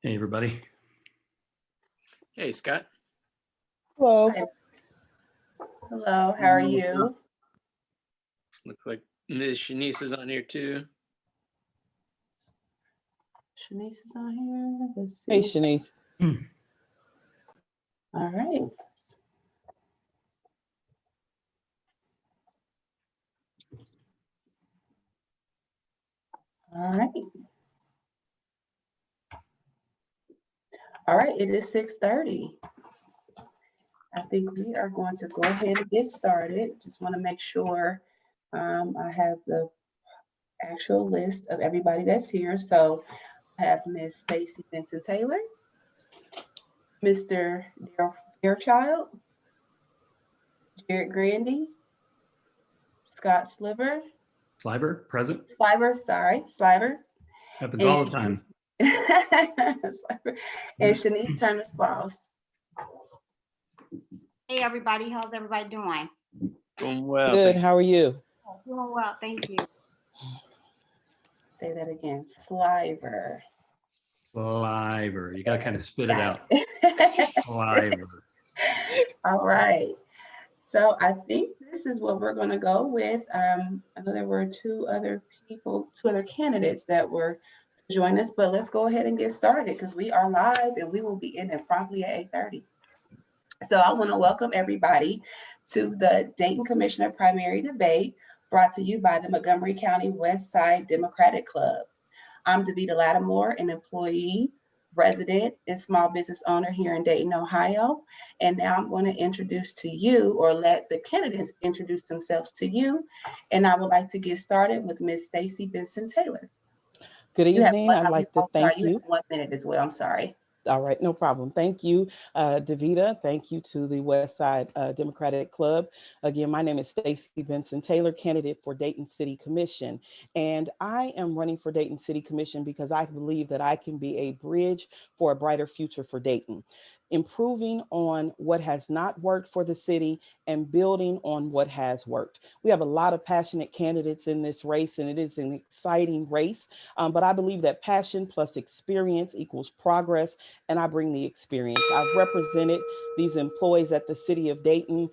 Hey, everybody. Hey, Scott. Hello. Hi. Hello, how are you? Looks like Ms. Shenise is on here too. Shenise is on here. Let's see. Hey, Shenise. All right. All right. All right, it is 6:30. I think we are going to go ahead and get started. Just want to make sure I have the actual list of everybody that's here. So I have Miss Stacey Benson-Taylor, Mr. Darryl Fairchild, Jared Grandy, Scott Sliver, Sliver, present. Sliver. Happens all the time. Sliver, and Shenise Turner-Sloss. Hey everybody, how's everybody doing? Doing well. Good. How are you? Doing well, thank you. Say that again. Sliver. Sliver. You got to kind of spit it out. Sliver. All right. So I think this is what we're going to go with. I know there were two other candidates that were to join us, but let's go ahead and get started because we are live and we will be in it promptly at 8:30. So I want to welcome everybody to the Dayton Commissioner Primary Debate brought to you by the Montgomery County West Side Democratic Club. I'm Davida Lattimore, an employee, resident, and small business owner here in Dayton, Ohio. And now I'm going to introduce to you, or let the candidates introduce themselves to you. And I would like to get started with Ms. Stacey Benson-Taylor. Good evening. I'd like to thank you. You have 1 minute as well. I'm sorry. All right, no problem. Thank you, Davida. Thank you to the West Side Democratic Club. Again, my name is Stacey Benson-Taylor, candidate for Dayton City Commission. And I am running for Dayton City Commission because I believe that I can be a bridge for a brighter future for Dayton, improving on what has not worked for the city and building on what has worked. We have a lot of passionate candidates in this race, and it is an exciting race. But I believe that passion plus experience equals progress, and I bring the experience. I've represented these employees at the city of Dayton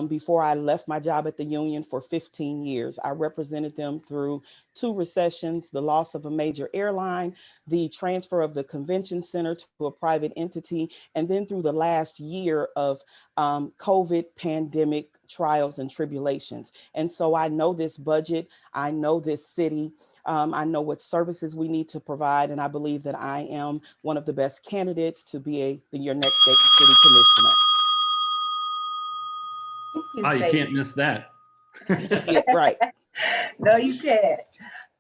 before I left my job at the union for 15 years. I represented them through 2 recessions, the loss of a major airline, the transfer of the convention center to a private entity, and then through the last year of COVID pandemic trials and tribulations. And so I know this budget, I know this city, I know what services we need to provide, and I believe that I am one of the best candidates to be your next Dayton City Commissioner. Thank you, You can't miss that. Yeah, right. No, you can't.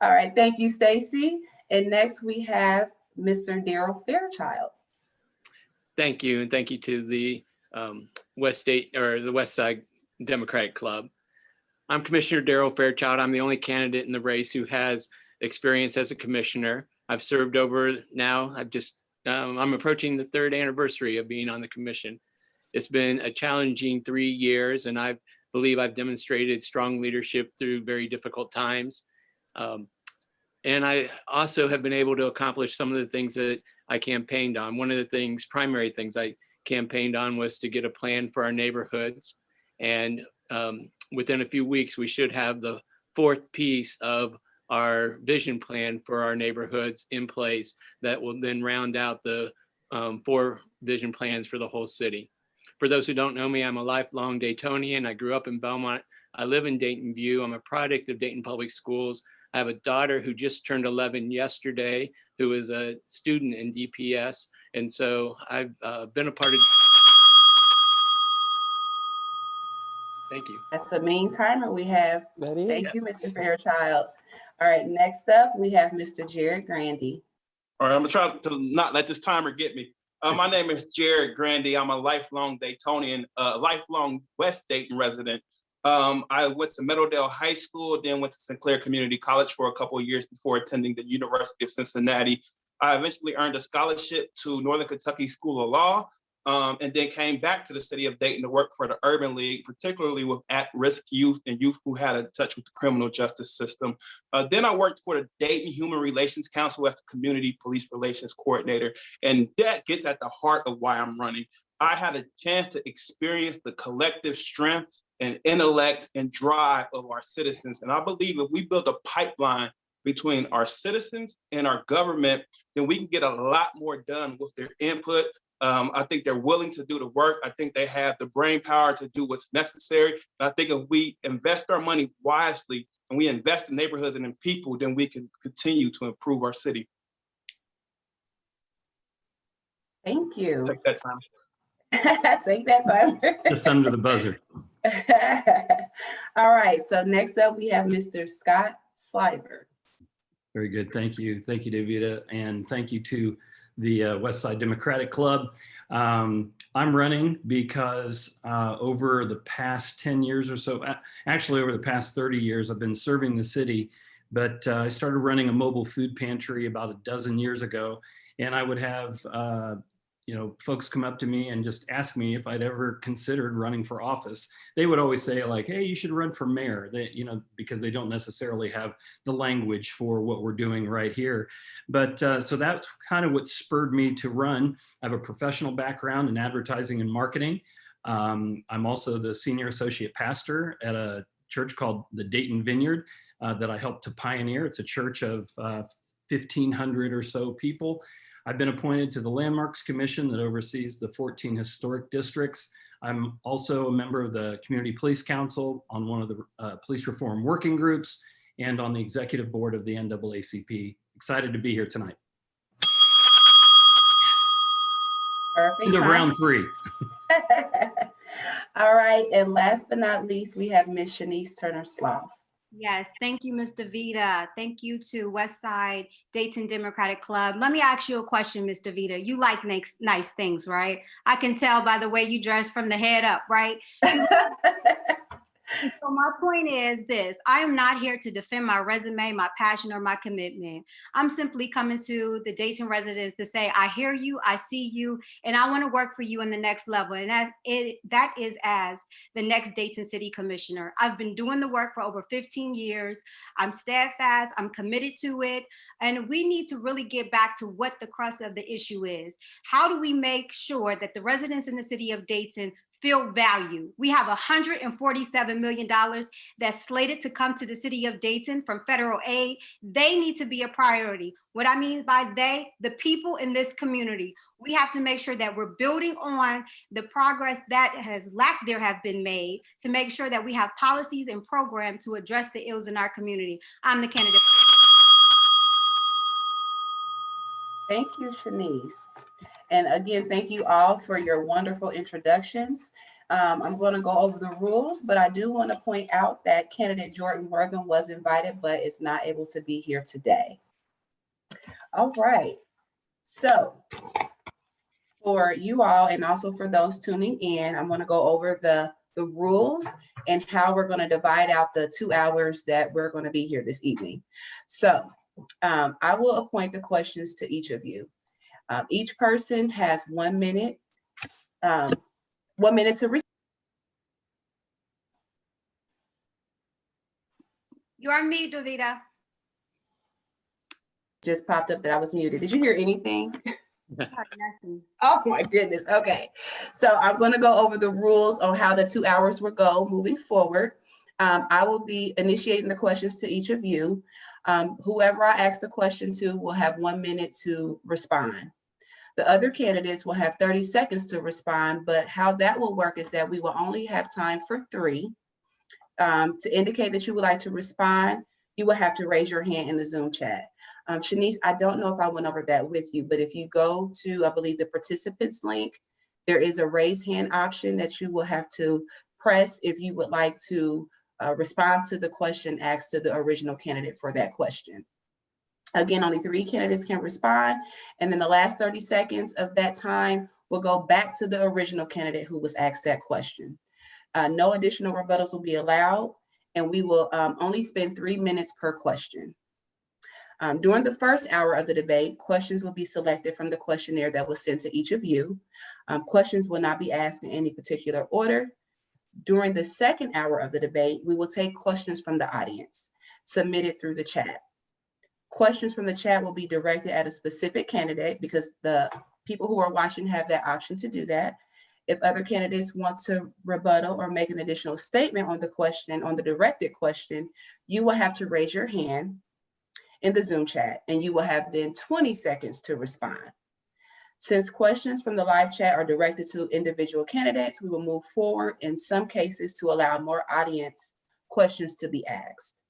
All right, thank you, Stacey. And next we have Mr. Darryl Fairchild. Thank you, and thank you to the West Side Democratic Club. I'm Commissioner Darryl Fairchild. I'm the only candidate in the race who has experience as a commissioner. I've served over now. I'm approaching the 3rd anniversary of being on the commission. It's been a challenging 3 years, and I believe I've demonstrated strong leadership through very difficult times. And I also have been able to accomplish some of the things that I campaigned on. One of the primary things I campaigned on was to get a plan for our neighborhoods. And within a few weeks, we should have the 4th piece of our vision plan for our neighborhoods in place that will then round out the 4 vision plans for the whole city. For those who don't know me, I'm a lifelong Daytonian. I grew up in Belmont. I live in Dayton View. I'm a product of Dayton Public Schools. I have a daughter who just turned 11 yesterday, who is a student in DPS. And so I've been a part of. Thank you. That's the main timer we have. That is. Thank you, Mr. Fairchild. All right, next up, we have Mr. Jared Grandy. All right, I'm gonna try to not let this timer get me. My name is Jared Grandy. I'm a lifelong Daytonian, lifelong West Dayton resident. I went to Meadowdale High School, then went to Sinclair Community College for a couple of years before attending the University of Cincinnati. I eventually earned a scholarship to Northern Kentucky School of Law. and then came back to the city of Dayton to work for the Urban League, particularly with at-risk youth and youth who had a touch with the criminal justice system. Then I worked for the Dayton Human Relations Council as the Community Police Relations Coordinator, and that gets at the heart of why I'm running. I had a chance to experience the collective strength and intellect and drive of our citizens. And I believe if we build a pipeline between our citizens and our government, then we can get a lot more done with their input. I think they're willing to do the work. I think they have the brain power to do what's necessary. And I think if we invest our money wisely and we invest in neighborhoods and in people, then we can continue to improve our city. Thank you. Take that time. Take that time. Just under the buzzer. All right, so next up we have Mr. Scott Sliver. Very good. Thank you. Thank you, Davida. And thank you to the Westside Democratic Club. I'm running because over the past 10 years or so, actually over the past 30 years, I've been serving the city, but I started running a mobile food pantry about a dozen years ago. And I would have folks come up to me and just ask me if I'd ever considered running for office. They would always say like, hey, you should run for mayor, because they don't necessarily have the language for what we're doing right here. But so that's kind of what spurred me to run. I have a professional background in advertising and marketing. I'm also the senior associate pastor at a church called the Dayton Vineyard that I helped to pioneer. It's a church of 1,500 or so people. I've been appointed to the Landmarks Commission that oversees the 14 historic districts. I'm also a member of the Community Police Council on one of the police reform working groups and on the executive board of the NAACP. Excited to be here tonight. Perfect. Into round 3. All right, and last but not least, we have Ms. Shenise Turner-Sloss. Yes, thank you, Ms. Davida. Thank you to Westside Dayton Democratic Club. Let me ask you a question, Ms. Davida. You like nice things, right? I can tell by the way you dress from the head up, right? So my point is this: I am not here to defend my resume, my passion, or my commitment. I'm simply coming to the Dayton residents to say, I hear you, I see you, and I want to work for you in the next level. And that is as the next Dayton City Commissioner. I've been doing the work for over 15 years. I'm steadfast, I'm committed to it. And we need to really get back to what the crux of the issue is. How do we make sure that the residents in the city of Dayton feel value? We have $147 million that's slated to come to the city of Dayton from federal aid. They need to be a priority. What I mean by they, the people in this community. We have to make sure that we're building on the progress that has been made to make sure that we have policies and programs to address the ills in our community. I'm the candidate. Thank you, Shenise. And again, thank you all for your wonderful introductions. I'm going to go over the rules, but I do want to point out that candidate Jordan Wortham was invited, but is not able to be here today. All right. So for you all, and also for those tuning in, I'm going to go over the rules and how we're going to divide out the 2 hours that we're going to be here this evening. So I will appoint the questions to each of you. Each person has 1 minute, 1 minute to respond. You're on mute, Davida. Just popped up that I was muted. Did you hear anything? Nothing. Oh my goodness. Okay. So I'm going to go over the rules on how the 2 hours will go moving forward. I will be initiating the questions to each of you. Whoever I ask the question to will have 1 minute to respond. The other candidates will have 30 seconds to respond, but how that will work is that we will only have time for 3. To indicate that you would like to respond, you will have to raise your hand in the Zoom chat. Shenise, I don't know if I went over that with you, but if you go to, I believe, the participants link, there is a raise hand option that you will have to press if you would like to respond to the question asked to the original candidate for that question. Again, only 3 candidates can respond. And then the last 30 seconds of that time will go back to the original candidate who was asked that question. No additional rebuttals will be allowed, and we will only spend 3 minutes per question. During the first hour of the debate, questions will be selected from the questionnaire that was sent to each of you. Questions will not be asked in any particular order. During the second hour of the debate, we will take questions from the audience submitted through the chat. Questions from the chat will be directed at a specific candidate because the people who are watching have that option to do that. If other candidates want to rebuttal or make an additional statement on the question, on the directed question, you will have to raise your hand in the Zoom chat, and you will have then 20 seconds to respond. Since questions from the live chat are directed to individual candidates, we will move forward in some cases to allow more audience questions to be asked.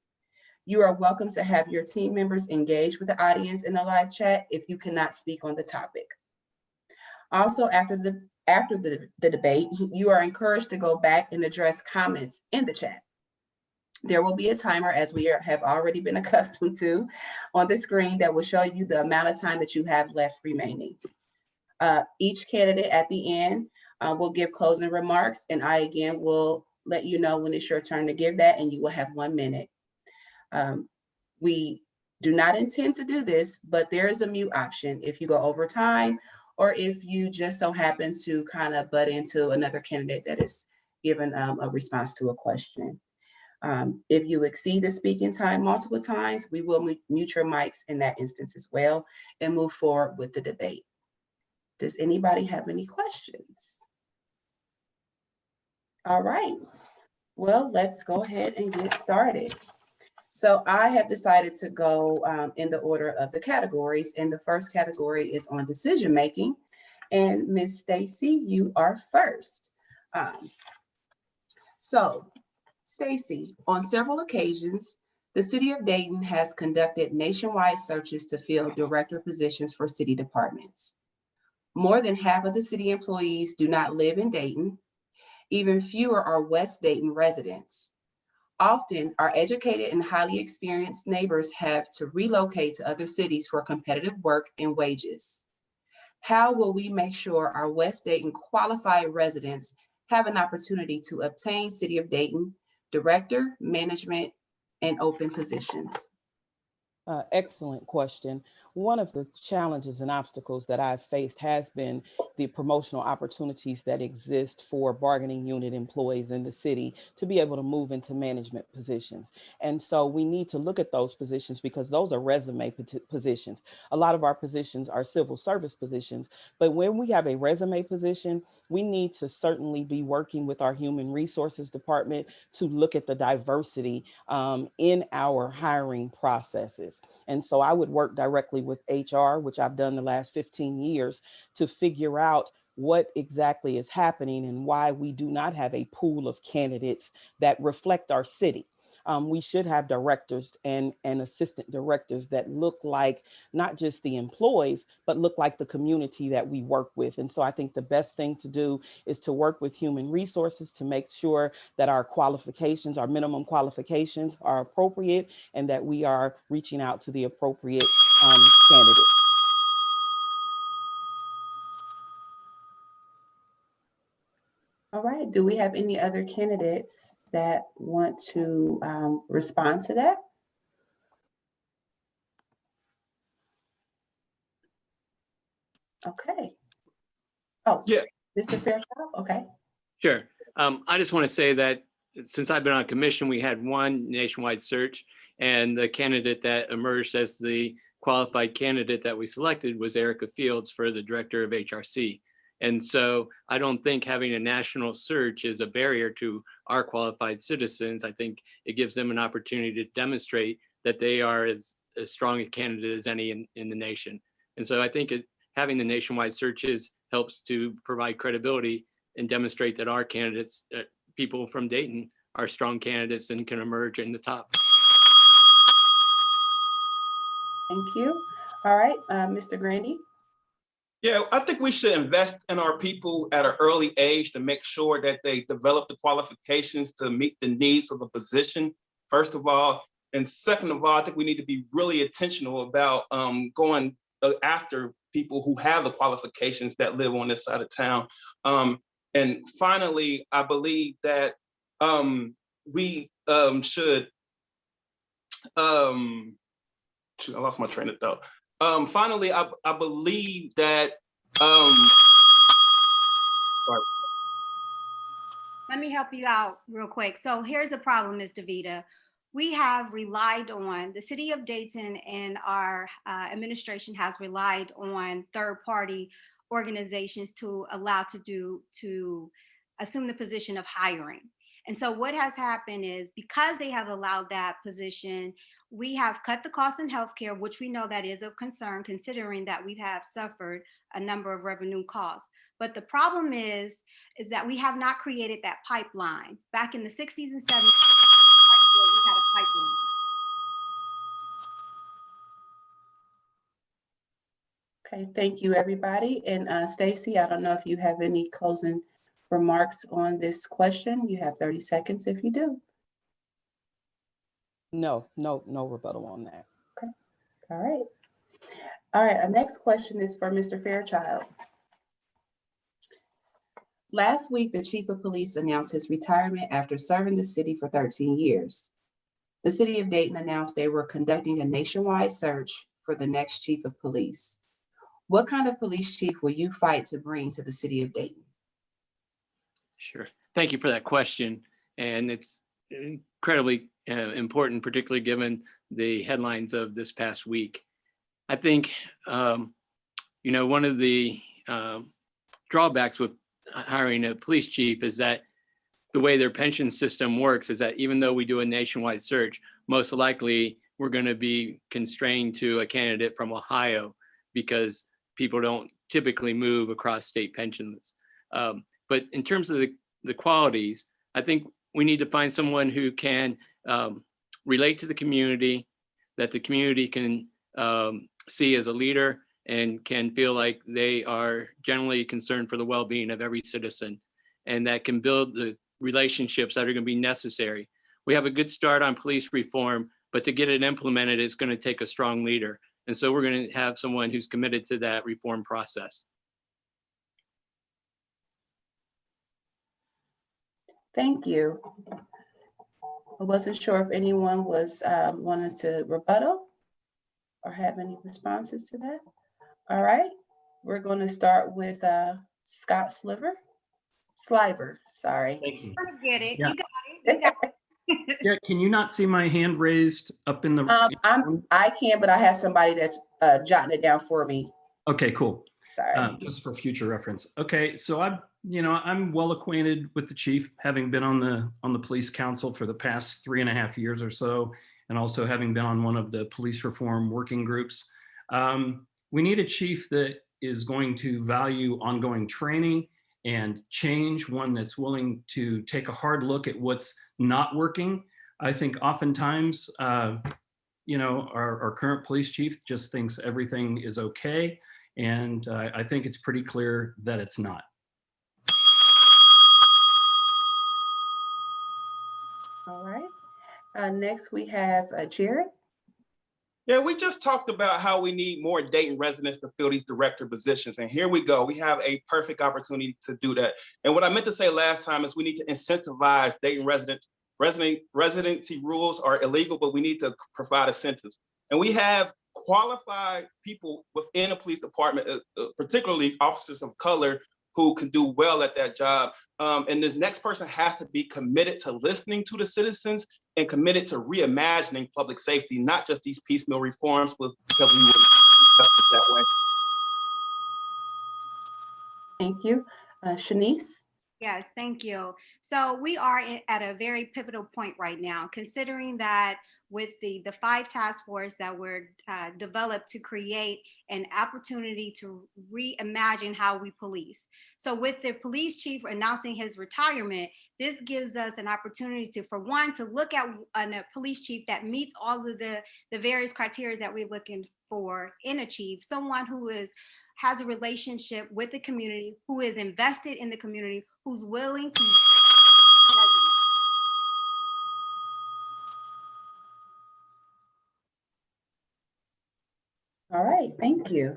You are welcome to have your team members engage with the audience in the live chat if you cannot speak on the topic. Also, after the debate, you are encouraged to go back and address comments in the chat. There will be a timer, as we have already been accustomed to, on the screen that will show you the amount of time that you have left remaining. Each candidate at the end will give closing remarks, and I again will let you know when it's your turn to give that, and you will have 1 minute. We do not intend to do this, but there is a mute option if you go over time, or if you just so happen to kind of butt into another candidate that is given a response to a question. If you exceed the speaking time multiple times, we will mute your mics in that instance as well and move forward with the debate. Does anybody have any questions? All right, well, let's go ahead and get started. So I have decided to go in the order of the categories, and the first category is on decision-making. And Ms. Stacey, you are first. So Stacey, on several occasions, the city of Dayton has conducted nationwide searches to fill director positions for city departments. More than half of the city employees do not live in Dayton. Even fewer are West Dayton residents. Often, our educated and highly experienced neighbors have to relocate to other cities for competitive work and wages. How will we make sure our West Dayton qualified residents have an opportunity to obtain City of Dayton director, management, and open positions? Excellent question. One of the challenges and obstacles that I've faced has been the promotional opportunities that exist for bargaining unit employees in the city to be able to move into management positions. And so we need to look at those positions because those are resume positions. A lot of our positions are civil service positions, but when we have a resume position, we need to certainly be working with our human resources department to look at the diversity in our hiring processes. And so I would work directly with HR, which I've done the last 15 years, to figure out what exactly is happening and why we do not have a pool of candidates that reflect our city. We should have directors and assistant directors that look like not just the employees, but look like the community that we work with. And so I think the best thing to do is to work with human resources to make sure that our qualifications, our minimum qualifications are appropriate and that we are reaching out to the appropriate candidates. All right, do we have any other candidates that want to respond to that? Okay. Oh, Yeah. Mr. Fairchild, okay. Sure. I just want to say that since I've been on commission, we had one nationwide search, and the candidate that emerged as the qualified candidate that we selected was Erica Fields for the director of HRC. And so I don't think having a national search is a barrier to our qualified citizens. I think it gives them an opportunity to demonstrate that they are as strong a candidate as any in the nation. And so I think having the nationwide searches helps to provide credibility and demonstrate that our candidates, people from Dayton, are strong candidates and can emerge in the top. Thank you. All right, Mr. Grandy. Yeah, I think we should invest in our people at an early age to make sure that they develop the qualifications to meet the needs of the position, first of all. And second of all, I think we need to be really intentional about going after people who have the qualifications that live on this side of town. And finally, I believe that we should I lost my train of thought. Finally, I believe that, Let me help you out real quick. So here's the problem, Ms. Davida. We have relied on, the city of Dayton and our administration has relied on third-party organizations to allow to assume the position of hiring. And so what has happened is, because they have allowed that position, we have cut the cost in healthcare, which we know that is of concern, considering that we have suffered a number of revenue costs. But the problem is that we have not created that pipeline. Back in the 60s and 70s, we had a pipeline. Okay, thank you, everybody. And Stacey, I don't know if you have any closing remarks on this question. You have 30 seconds if you do. No rebuttal on that. All right. All right, our next question is for Mr. Fairchild. Last week, the chief of police announced his retirement after serving the city for 13 years. The city of Dayton announced they were conducting a nationwide search for the next chief of police. What kind of police chief will you fight to bring to the city of Dayton? Sure. Thank you for that question. And it's incredibly important, particularly given the headlines of this past week. I think, one of the drawbacks with hiring a police chief is that the way their pension system works is that even though we do a nationwide search, most likely we're going to be constrained to a candidate from Ohio because people don't typically move across state pensions. But in terms of the qualities, I think we need to find someone who can relate to the community, that the community can see as a leader and can feel like they are generally concerned for the well-being of every citizen, and that can build the relationships that are going to be necessary. We have a good start on police reform, but to get it implemented, it's going to take a strong leader. And so we're going to have someone who's committed to that reform process. Thank you. I wasn't sure if anyone was wanted to rebuttal or have any responses to that. All right, we're going to start with Scott Sliver. Sliver, sorry. Thank you. I get it. Yeah. You got it. You got it. Yeah, can you not see my hand raised up in the? I can, but I have somebody that's jotting it down for me. Okay, cool. Sorry. Just for future reference. Okay, so I'm well acquainted with the chief, having been on the police council for the past 3.5 years or so, and also having been on one of the police reform working groups. We need a chief that is going to value ongoing training and change, one that's willing to take a hard look at what's not working. I think oftentimes, our current police chief just thinks everything is okay. And I think it's pretty clear that it's not. All right. Next we have Jared. Yeah, we just talked about how we need more Dayton residents to fill these director positions. And here we go. We have a perfect opportunity to do that. And what I meant to say last time is we need to incentivize Dayton residents. Residency rules are illegal, but we need to provide incentives. And we have qualified people within a police department, particularly officers of color, who can do well at that job. And the next person has to be committed to listening to the citizens and committed to reimagining public safety, not just these piecemeal reforms, because we would that way. Thank you. Shenise. Yes, thank you. So we are at a very pivotal point right now, considering that with the 5 task force that were developed to create an opportunity to reimagine how we police. So with the police chief announcing his retirement, this gives us an opportunity to, for one, to look at a police chief that meets all of the various criteria that we're looking for in a chief, someone who has a relationship with the community, who is invested in the community, who's willing to. All right, thank you.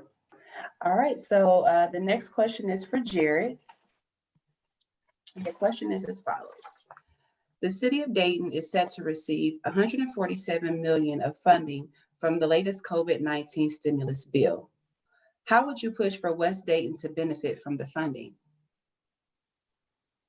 All right, so the next question is for Jared. The question is as follows. The city of Dayton is set to receive $147 million of funding from the latest COVID-19 stimulus bill. How would you push for West Dayton to benefit from the funding?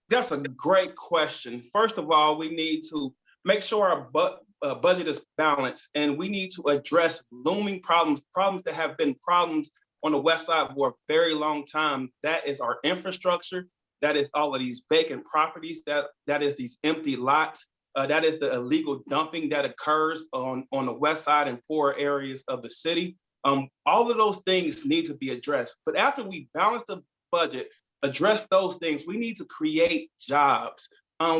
That's a great question. First of all, we need to make sure our budget is balanced, and we need to address looming problems that have been problems on the West Side for a very long time. That is our infrastructure. That is all of these vacant properties. That is these empty lots. That is the illegal dumping that occurs on the West Side and poor areas of the city. All of those things need to be addressed. But after we balance the budget, address those things, we need to create jobs.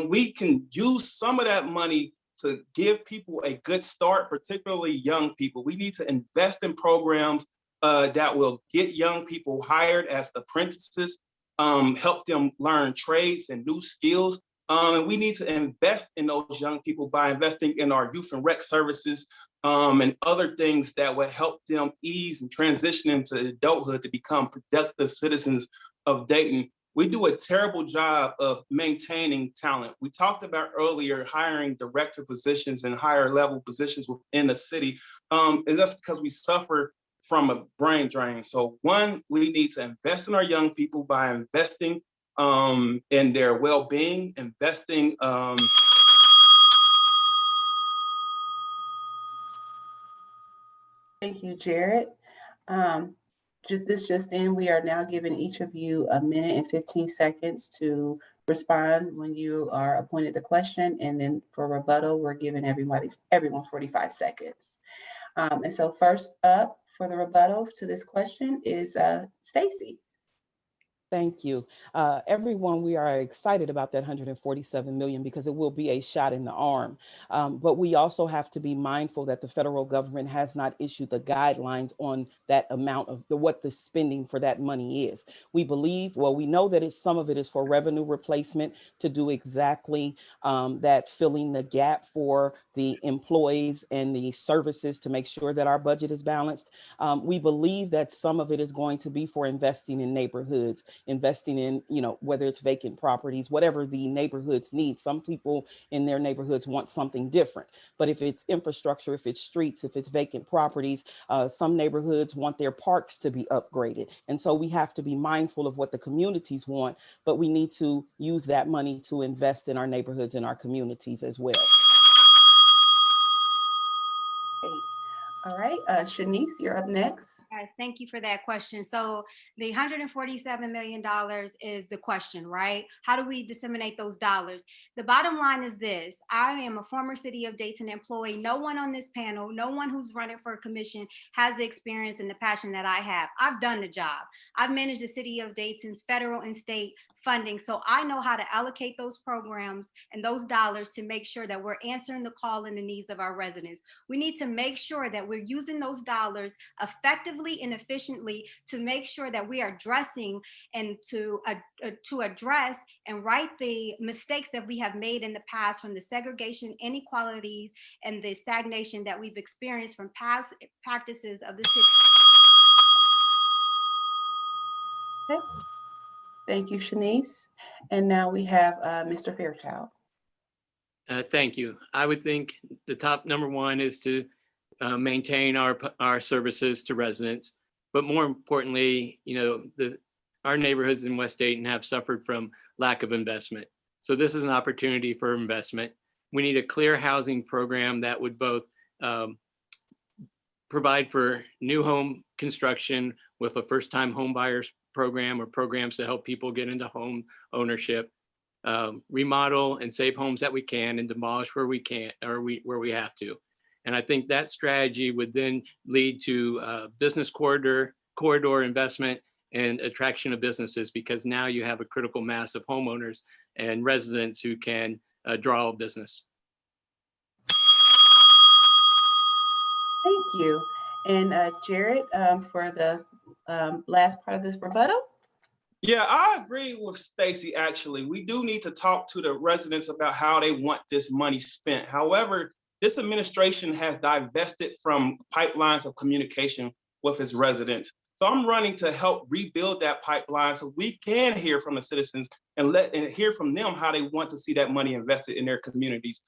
We can use some of that money to give people a good start, particularly young people. We need to invest in programs that will get young people hired as apprentices, help them learn trades and new skills. And we need to invest in those young people by investing in our youth and rec services and other things that will help them ease and transition into adulthood to become productive citizens of Dayton. We do a terrible job of maintaining talent. We talked about earlier hiring director positions and higher level positions within the city. And that's because we suffer from a brain drain. So one, we need to invest in our young people by investing in their well-being, investing. Thank you, Jared. This just in, we are now giving each of you a minute and 15 seconds to respond when you are appointed the question. And then for rebuttal, we're giving everyone 45 seconds. And so first up for the rebuttal to this question is Stacey. Thank you. Everyone, we are excited about that 147 million because it will be a shot in the arm. But we also have to be mindful that the federal government has not issued the guidelines on that amount of what the spending for that money is. We believe, well, we know that some of it is for revenue replacement to do exactly that, filling the gap for the employees and the services to make sure that our budget is balanced. We believe that some of it is going to be for investing in neighborhoods, investing in, whether it's vacant properties, whatever the neighborhoods need. Some people in their neighborhoods want something different. But if it's infrastructure, if it's streets, if it's vacant properties, some neighborhoods want their parks to be upgraded. And so we have to be mindful of what the communities want, but we need to use that money to invest in our neighborhoods and our communities as well. All right, Shenise, you're up next. All right, thank you for that question. So the $147 million is the question, right? How do we disseminate those dollars? The bottom line is this: I am a former City of Dayton employee. No one on this panel, no one who's running for a commission has the experience and the passion that I have. I've done the job. I've managed the City of Dayton's federal and state funding. So I know how to allocate those programs and those dollars to make sure that we're answering the call and the needs of our residents. We need to make sure that we're using those dollars effectively and efficiently to make sure that we are addressing and to address and right the mistakes that we have made in the past, from the segregation, inequality, and the stagnation that we've experienced from past practices of the city. Okay. Thank you, Shenise. And now we have Mr. Fairchild. Thank you. I would think the top number one is to maintain our services to residents, but more importantly, our neighborhoods in West Dayton have suffered from lack of investment. So this is an opportunity for investment. We need a clear housing program that would both provide for new home construction with a first-time home buyers program or programs to help people get into home ownership, remodel and save homes that we can and demolish where we can't or where we have to. And I think that strategy would then lead to business corridor investment and attraction of businesses, because now you have a critical mass of homeowners and residents who can draw a business. Thank you. And Jared, for the last part of this rebuttal. Yeah, I agree with Stacey, actually. We do need to talk to the residents about how they want this money spent. However, this administration has divested from pipelines of communication with its residents. So I'm running to help rebuild that pipeline so we can hear from the citizens and hear from them how they want to see that money invested in their communities.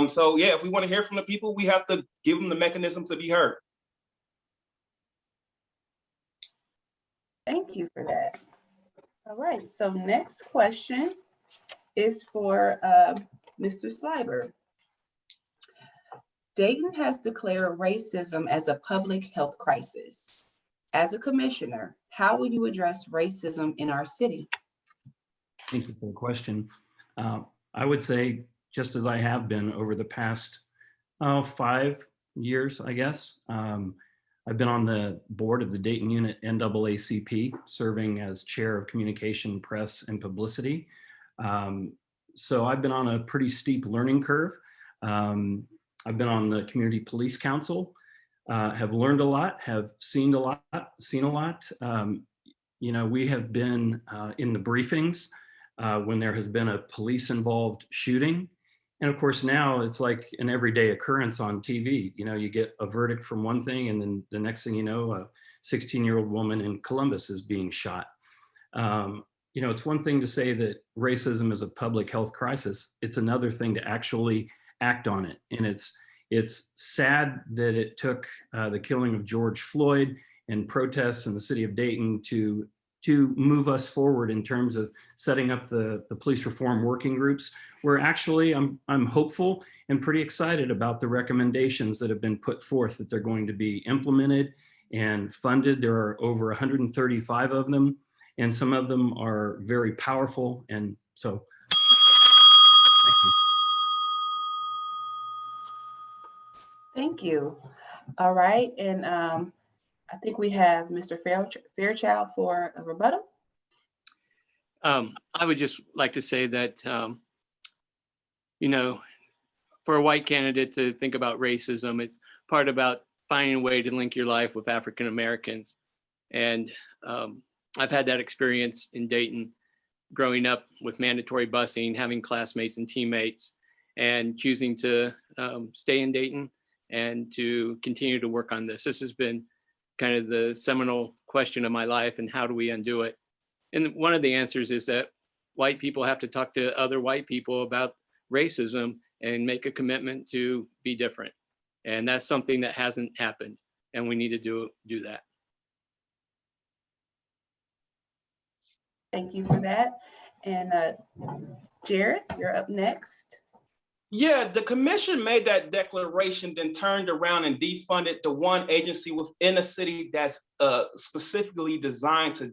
So yeah, if we want to hear from the people, we have to give them the mechanism to be heard. Thank you for that. All right, so next question is for Mr. Sliver. Dayton has declared racism as a public health crisis. As a commissioner, how will you address racism in our city? Thank you for the question. I would say, just as I have been over the past 5 years, I guess. I've been on the board of the Dayton unit NAACP, serving as chair of communication, press, and publicity. So I've been on a pretty steep learning curve. I've been on the Community Police Council, have learned a lot, have seen a lot. You know, we have been in the briefings when there has been a police-involved shooting. And of course, now it's like an everyday occurrence on TV. You know, you get a verdict from one thing, and then the next thing you know, a 16-year-old woman in Columbus is being shot. You know, it's one thing to say that racism is a public health crisis. It's another thing to actually act on it. And it's sad that it took the killing of George Floyd and protests in the city of Dayton to move us forward in terms of setting up the police reform working groups, where actually I'm hopeful and pretty excited about the recommendations that have been put forth, that they're going to be implemented and funded. There are over 135 of them, and some of them are very powerful. And so, thank you. Thank you. All right, and I think we have Mr. Fairchild for a rebuttal. I would just like to say that, you know, for a white candidate to think about racism, it's part about finding a way to link your life with African Americans. And I've had that experience in Dayton, growing up with mandatory busing, having classmates and teammates, and choosing to stay in Dayton and to continue to work on this. This has been kind of the seminal question of my life, and how do we undo it? And one of the answers is that white people have to talk to other white people about racism and make a commitment to be different. And that's something that hasn't happened, and we need to do that. Thank you for that. And Jared, you're up next. Yeah, the commission made that declaration, then turned around and defunded the one agency within a city that's specifically designed to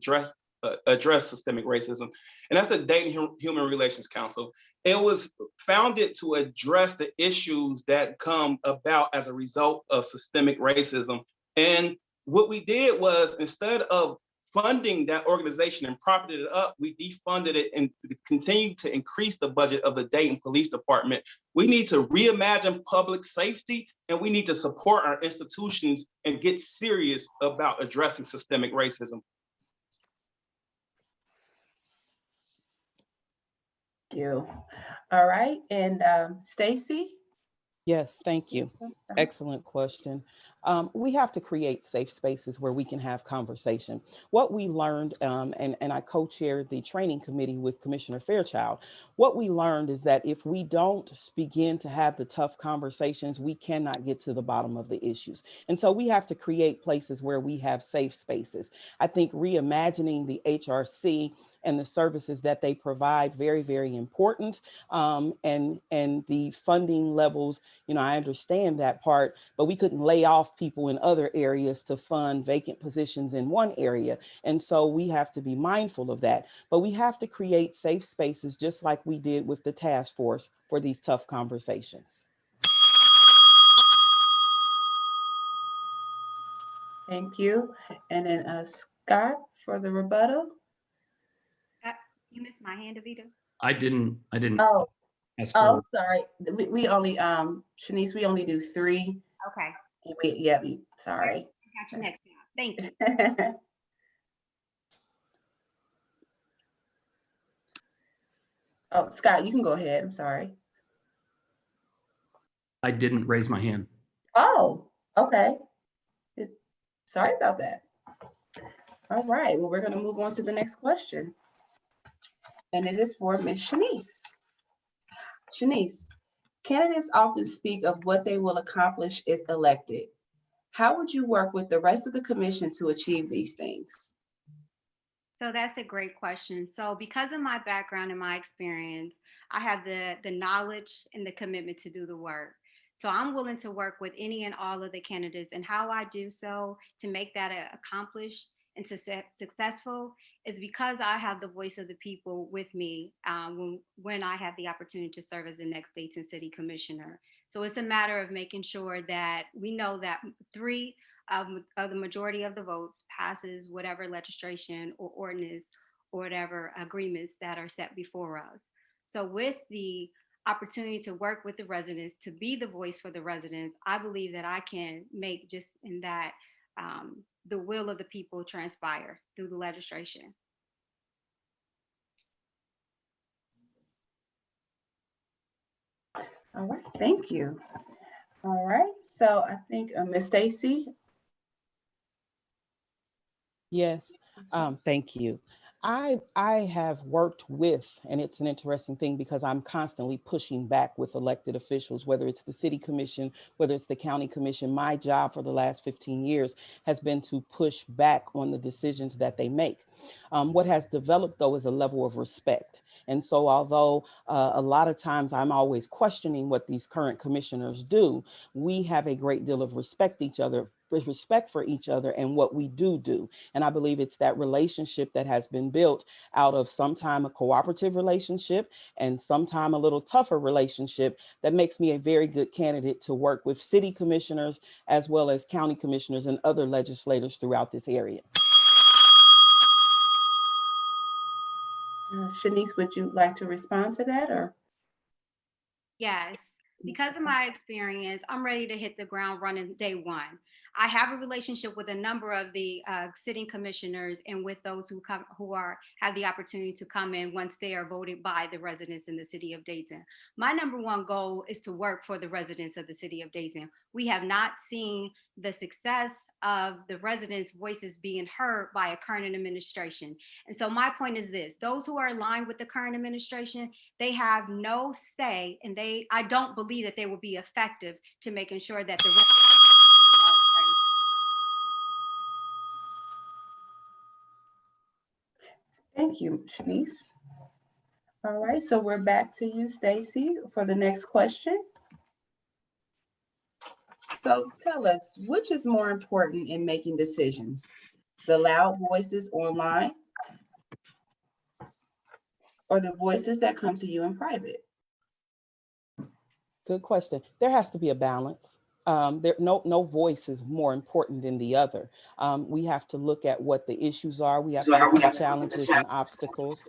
address systemic racism. And that's the Dayton Human Relations Council. It was founded to address the issues that come about as a result of systemic racism. And what we did was, instead of funding that organization and propping it up, we defunded it and continue to increase the budget of the Dayton Police Department. We need to reimagine public safety, and we need to support our institutions and get serious about addressing systemic racism. Thank you. All right, and Stacey? Yes, thank you. Excellent question. We have to create safe spaces where we can have conversation. What we learned, and I co-chaired the training committee with Commissioner Fairchild, what we learned is that if we don't begin to have the tough conversations, we cannot get to the bottom of the issues. And so we have to create places where we have safe spaces. I think reimagining the HRC and the services that they provide, very, very important. And the funding levels, you know, I understand that part, but we couldn't lay off people in other areas to fund vacant positions in one area. And so we have to be mindful of that. But we have to create safe spaces, just like we did with the task force, for these tough conversations. Thank you. And then Scott for the rebuttal. You missed my hand, Davida. I didn't. Oh, ask oh, for- sorry. We only, Shenise, we only do 3. Okay. Sorry. Got you next now. Thank you. Oh, Scott, you can go ahead. I'm sorry. I didn't raise my hand. Oh, okay. Sorry about that. All right, well, we're going to move on to the next question. And it is for Ms. Shenise. Shenise, candidates often speak of what they will accomplish if elected. How would you work with the rest of the commission to achieve these things? So that's a great question. So because of my background and my experience, I have the knowledge and the commitment to do the work. So I'm willing to work with any and all of the candidates, and how I do so to make that accomplished and successful is because I have the voice of the people with me when I have the opportunity to serve as the next Dayton City Commissioner. So it's a matter of making sure that we know that three of the majority of the votes passes whatever legislation or ordinance or whatever agreements that are set before us. So with the opportunity to work with the residents, to be the voice for the residents, I believe that I can make just in that the will of the people transpire through the legislation. All right, thank you. All right, so I think Ms. Stacey. Yes, thank you. I have worked with, and it's an interesting thing because I'm constantly pushing back with elected officials, whether it's the city commission, whether it's the county commission. My job for the last 15 years has been to push back on the decisions that they make. What has developed, though, is a level of respect. And so, although a lot of times I'm always questioning what these current commissioners do, we have a great deal of respect for each other and what we do. And I believe it's that relationship that has been built out of sometime a cooperative relationship and sometime a little tougher relationship that makes me a very good candidate to work with city commissioners as well as county commissioners and other legislators throughout this area. Shenise, would you like to respond to that, or? Yes, because of my experience, I'm ready to hit the ground running day one. I have a relationship with a number of the sitting commissioners and with those who have the opportunity to come in once they are voted by the residents in the city of Dayton. My number one goal is to work for the residents of the city of Dayton. We have not seen the success of the residents' voices being heard by a current administration. And so my point is this: those who are aligned with the current administration, they have no say, and I don't believe that they will be effective to making sure that the Thank you, Shenise. All right, so we're back to you, Stacey, for the next question. So tell us, which is more important in making decisions? The loud voices online or the voices that come to you in private? Good question. There has to be a balance. No voice is more important than the other. We have to look at what the issues are. We have to look at the challenges and obstacles.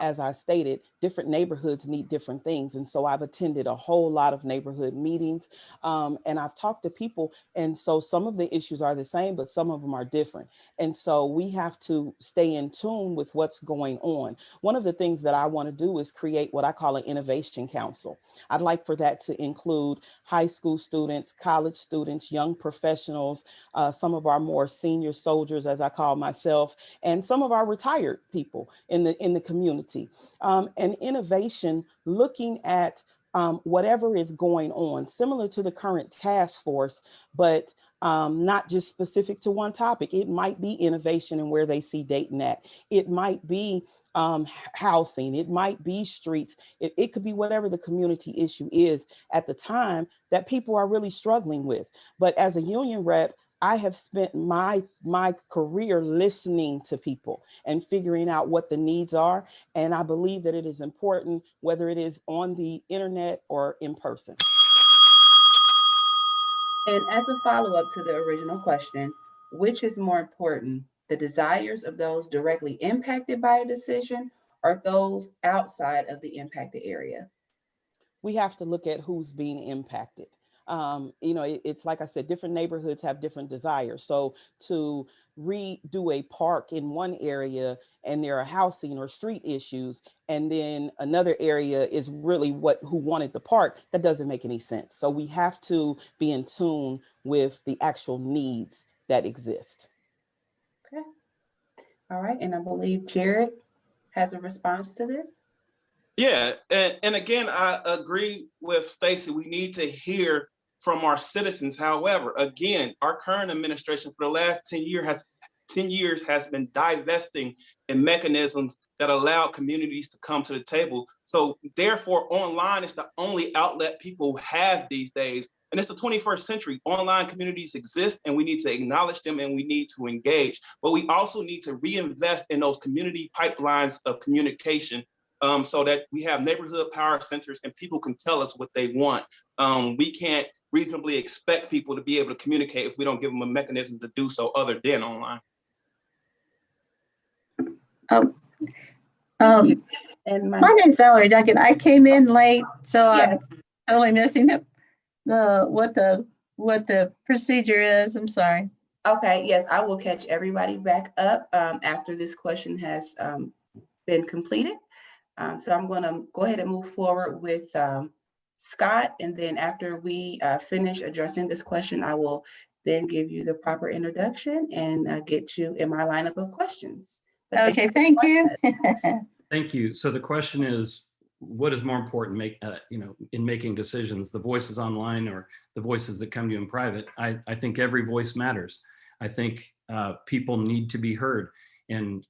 As I stated, different neighborhoods need different things. And so I've attended a whole lot of neighborhood meetings and I've talked to people. And so some of the issues are the same, but some of them are different. And so we have to stay in tune with what's going on. One of the things that I want to do is create what I call an innovation council. I'd like for that to include high school students, college students, young professionals, some of our more senior soldiers, as I call myself, and some of our retired people in the community. And innovation, looking at whatever is going on, similar to the current task force, but not just specific to one topic. It might be innovation and where they see Dayton at. It might be housing, it might be streets, it could be whatever the community issue is at the time that people are really struggling with. But as a union rep, I have spent my career listening to people and figuring out what the needs are. And I believe that it is important, whether it is on the internet or in person. And as a follow-up to the original question, which is more important, the desires of those directly impacted by a decision or those outside of the impacted area? We have to look at who's being impacted. It's like I said, different neighborhoods have different desires. So to redo a park in one area and there are housing or street issues, and then another area is really who wanted the park, that doesn't make any sense. So we have to be in tune with the actual needs that exist. Okay. All right. And I believe Jared has a response to this. Yeah, and again, I agree with Stacey. We need to hear from our citizens. However, again, our current administration for the last 10 years 10 years has been divesting in mechanisms that allow communities to come to the table. So therefore, online is the only outlet people have these days. And it's the 21st century. Online communities exist and we need to acknowledge them and we need to engage. But we also need to reinvest in those community pipelines of communication so that we have neighborhood power centers and people can tell us what they want. We can't reasonably expect people to be able to communicate if we don't give them a mechanism to do so other than online. And My name's Valerie Duncan. I came in late, so yes. I'm totally missing what the procedure is. I'm sorry. Okay, yes, I will catch everybody back up after this question has been completed. So I'm going to go ahead and move forward with Scott, and then after we finish addressing this question, I will then give you the proper introduction and get you in my lineup of questions. But Okay, thank you. Thank you. So the question is, what is more important in making decisions, the voices online or the voices that come to you in private? I think every voice matters. I think people need to be heard. And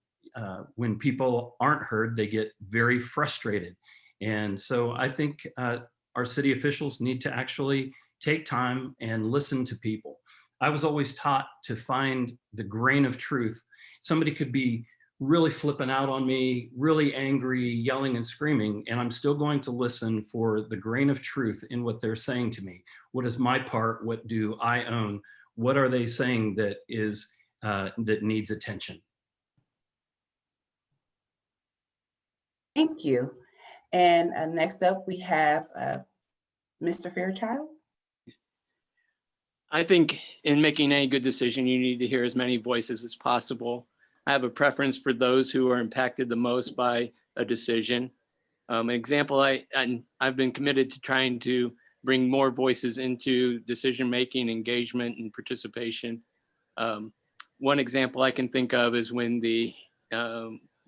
when people aren't heard, they get very frustrated. And so I think our city officials need to actually take time and listen to people. I was always taught to find the grain of truth. Somebody could be really flipping out on me, really angry, yelling and screaming, and I'm still going to listen for the grain of truth in what they're saying to me. What is my part? What do I own? What are they saying that is that needs attention? thank you. And next up, we have Mr. Fairchild. I think in making any good decision, you need to hear as many voices as possible. I have a preference for those who are impacted the most by a decision. An example, I've been committed to trying to bring more voices into decision-making, engagement, and participation. One example I can think of is when the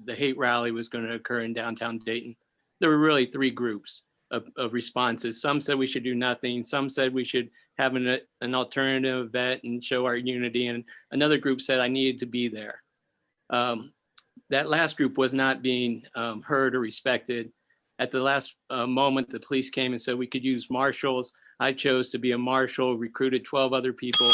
hate rally was going to occur in downtown Dayton. There were really three groups of responses. Some said we should do nothing. Some said we should have an alternative event and show our unity. And another group said I needed to be there. That last group was not being heard or respected. At the last moment, the police came and said we could use marshals. I chose to be a marshal, recruited 12 other people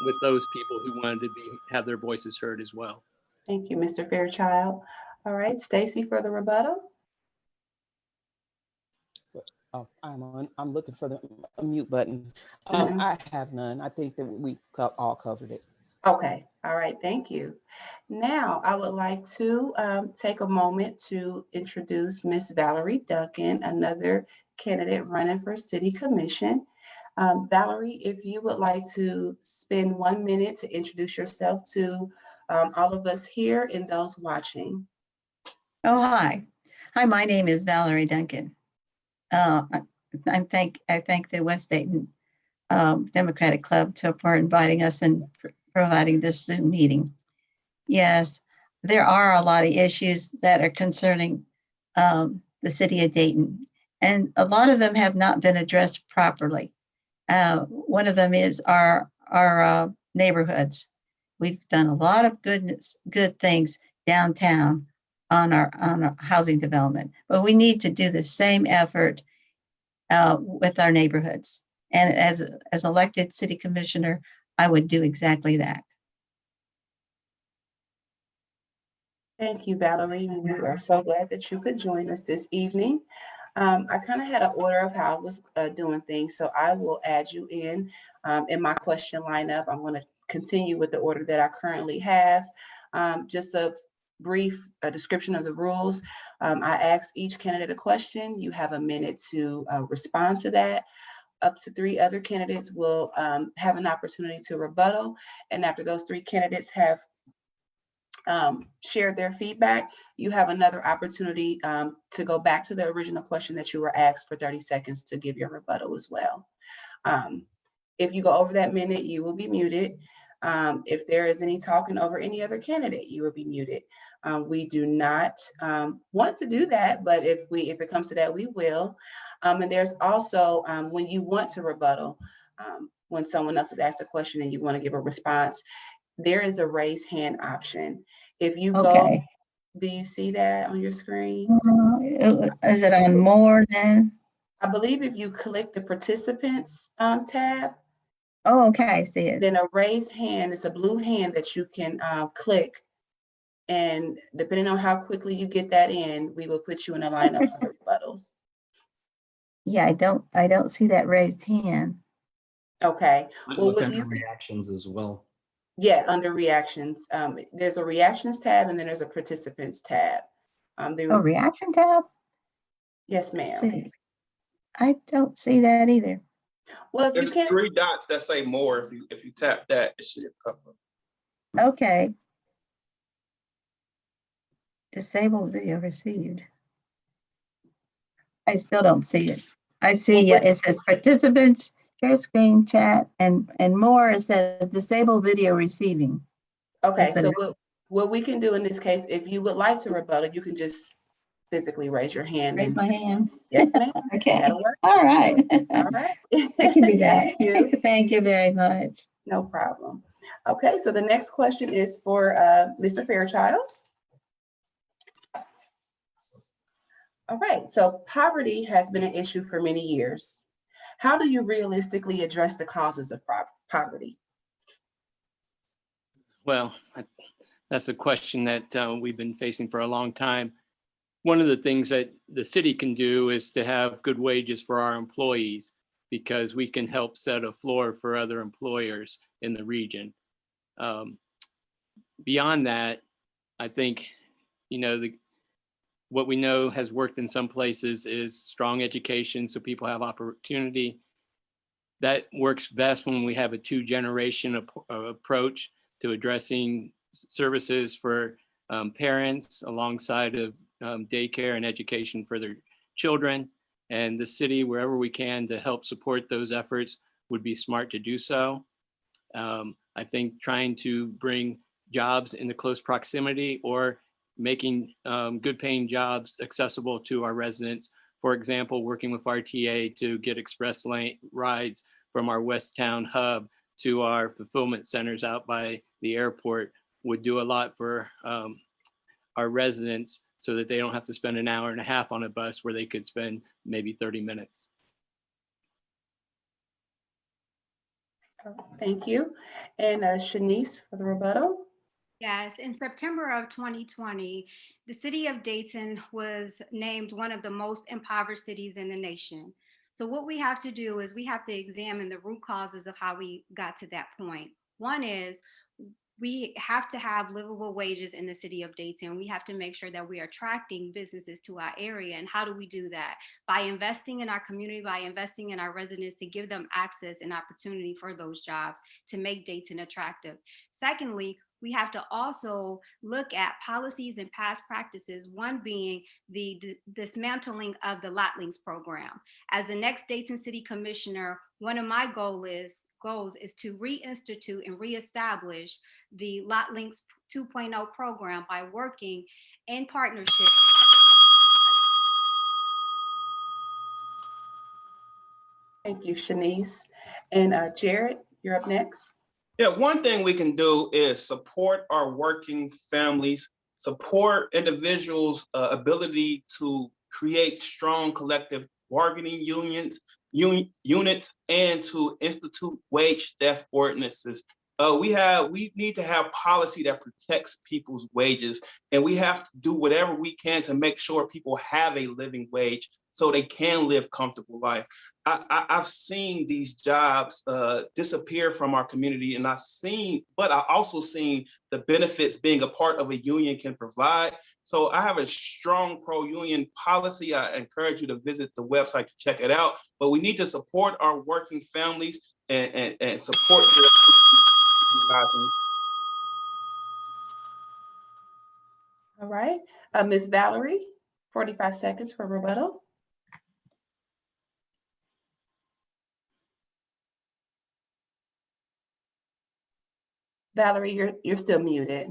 with those people who wanted to have their voices heard as well. Thank you, Mr. Fairchild. All right, Stacey for the rebuttal. Oh, I'm looking for the mute button. Mhm. I have none. I think that we all covered it. Okay, all right, thank you. Now, I would like to take a moment to introduce Miss Valerie Duncan, another candidate running for City Commission. Valerie, if you would like to spend 1 minute to introduce yourself to all of us here and those watching. Oh, hi. Hi, my name is Valerie Duncan. I thank the West Dayton Democratic Club for inviting us and providing this Zoom meeting. Yes, there are a lot of issues that are concerning the city of Dayton, and a lot of them have not been addressed properly. One of them is our neighborhoods. We've done a lot of good things downtown on our housing development, but we need to do the same effort with our neighborhoods. And as elected city commissioner, I would do exactly that. Thank you, Valerie. We are so glad that you could join us this evening. I kind of had an order of how I was doing things, so I will add you in my question lineup. I'm going to continue with the order that I currently have. Just a brief description of the rules. I ask each candidate a question. You have a minute to respond to that. Up to 3 other candidates will have an opportunity to rebuttal. And after those 3 candidates have shared their feedback, you have another opportunity to go back to the original question that you were asked for 30 seconds to give your rebuttal as well. If you go over that minute, you will be muted. If there is any talking over any other candidate, you will be muted. We do not want to do that, but if it comes to that, we will. And there's also, when you want to rebuttal, when someone else has asked a question and you want to give a response, there is a raise hand option. If you go, Okay. do you see that on your screen? Is it on more then? I believe if you click the participants tab, Oh, okay, I see it. then a raised hand is a blue hand that you can click. And depending on how quickly you get that in, we will put you in a lineup for the rebuttals. Yeah, I don't see that raised hand. Okay. Well, Look what under you could, reactions as well. yeah, under reactions, there's a reactions tab and then there's a participants tab. Oh, reaction tab? Yes, ma'am. See, I don't see that either. Well, if you There's can't, 3 dots that say more. If you tap that, it should come up. Okay. Disable video received. I still don't see it. I see Well, what- it says participants, share screen, chat, and more. It says disable video receiving. okay, That's so what what we can do in this case, if you would like to rebuttal, you can just physically raise your hand. Raise And, my hand. yes, ma'am. Okay. That'll work. All right. All right. I can do that. Thank you. Thank you very much. No problem. Okay, so the next question is for Mr. Fairchild. All right, so poverty has been an issue for many years. How do you realistically address the causes of poverty? Well, that's a question that we've been facing for a long time. One of the things that the city can do is to have good wages for our employees, because we can help set a floor for other employers in the region. Beyond that, I think, what we know has worked in some places is strong education, so people have opportunity. That works best when we have a 2-generation approach to addressing services for parents alongside of daycare and education for their children. And the city, wherever we can to help support those efforts, would be smart to do so. I think trying to bring jobs into close proximity or making good paying jobs accessible to our residents. For example, working with RTA to get express lane rides from our West Town hub to our fulfillment centers out by the airport would do a lot for our residents, so that they don't have to spend an hour and a half on a bus where they could spend maybe 30 minutes. Thank you. And Shenise for the rebuttal. Yes, in September of 2020, the city of Dayton was named one of the most impoverished cities in the nation. So what we have to do is we have to examine the root causes of how we got to that point. One is we have to have livable wages in the city of Dayton. We have to make sure that we are attracting businesses to our area. And how do we do that? By investing in our community, by investing in our residents to give them access and opportunity for those jobs to make Dayton attractive. Secondly, we have to also look at policies and past practices, one being the dismantling of the lot links program. As the next Dayton City Commissioner, one of my goals is to reinstitute and reestablish the Lot Links 2.0 program by working in partnership. Thank you, Shenise. And Jared, you're up next. Yeah, one thing we can do is support our working families, support individuals' ability to create strong collective bargaining units, and to institute wage theft ordinances. We need to have policy that protects people's wages, and we have to do whatever we can to make sure people have a living wage so they can live comfortable life. I've seen these jobs disappear from our community, and I also seen the benefits being a part of a union can provide. So I have a strong pro-union policy. I encourage you to visit the website to check it out. But we need to support our working families and support their. All right, Ms. Valerie, 45 seconds for rebuttal. Valerie, you're still muted.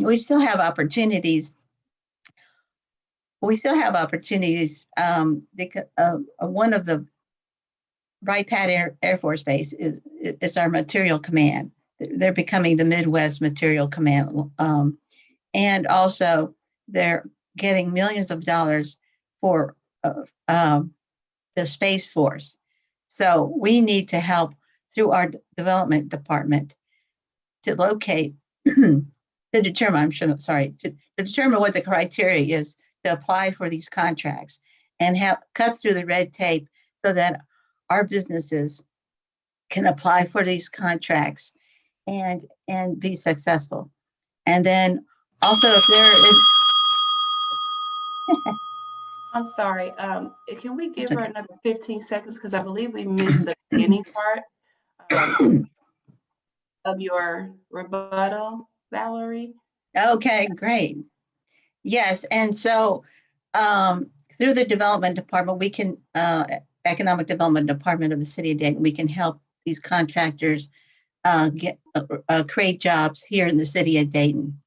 We still have opportunities we still have opportunities. One of the Wright Pat Air Force Base is our material command. They're becoming the Midwest Material Command. And also they're getting millions of dollars for the Space Force. So we need to help through our development department to locate, to determine what the criteria is to apply for these contracts and cut through the red tape so that our businesses can apply for these contracts and be successful. And then also if there is I'm sorry. Can we give her okay. another 15 seconds? Because I believe we missed the beginning part of your rebuttal, Valerie. Okay, great. Yes, and so through the development department, we can, economic development department of the city of Dayton, we can help these contractors create jobs here in the city of Dayton.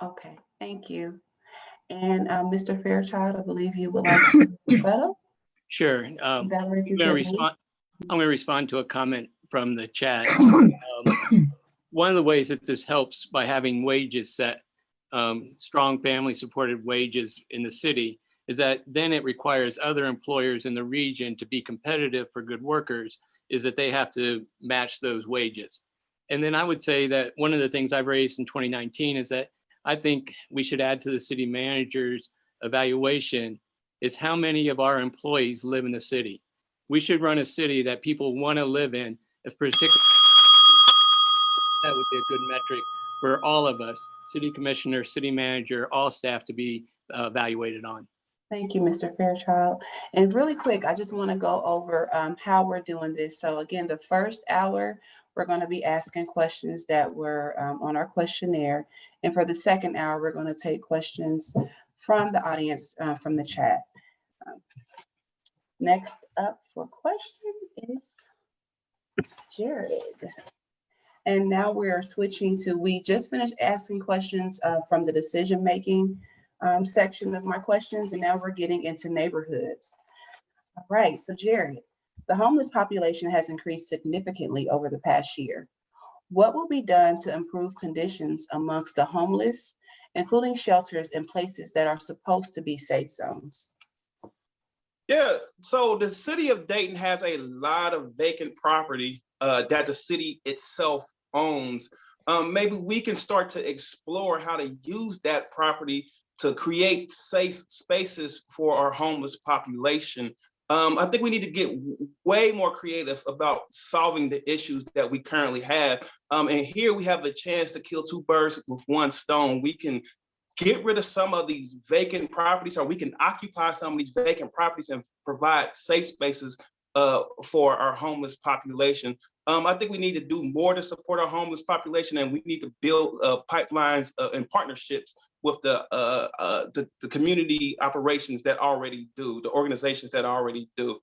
Okay, thank you. And Mr. Fairchild, I believe you would like to rebuttal. Sure. Valerie, if you I'm could. going to respond to a comment from the chat. One of the ways that this helps by having wages set, strong family supported wages in the city, is that then it requires other employers in the region to be competitive for good workers, is that they have to match those wages. And then I would say that one of the things I've raised in 2019 is that I think we should add to the city manager's evaluation is how many of our employees live in the city. We should run a city that people want to live in, if particularly that would be a good metric for all of us, city commissioner, city manager, all staff to be evaluated on. Thank you, Mr. Fairchild. And really quick, I just want to go over how we're doing this. So again, the first hour, we're going to be asking questions that were on our questionnaire. And for the second hour, we're going to take questions from the audience, from the chat. Next up for question is Jared. And now we're switching to, we just finished asking questions from the decision-making section of my questions, and now we're getting into neighborhoods. All right, so Jared, the homeless population has increased significantly over the past year. What will be done to improve conditions amongst the homeless, including shelters and places that are supposed to be safe zones? Yeah, so the city of Dayton has a lot of vacant property that the city itself owns. Maybe we can start to explore how to use that property to create safe spaces for our homeless population. I think we need to get way more creative about solving the issues that we currently have. And here we have the chance to kill two birds with one stone. We can get rid of some of these vacant properties, or we can occupy some of these vacant properties and provide safe spaces for our homeless population. I think we need to do more to support our homeless population, and we need to build pipelines and partnerships with the community operations that already do, the organizations that already do.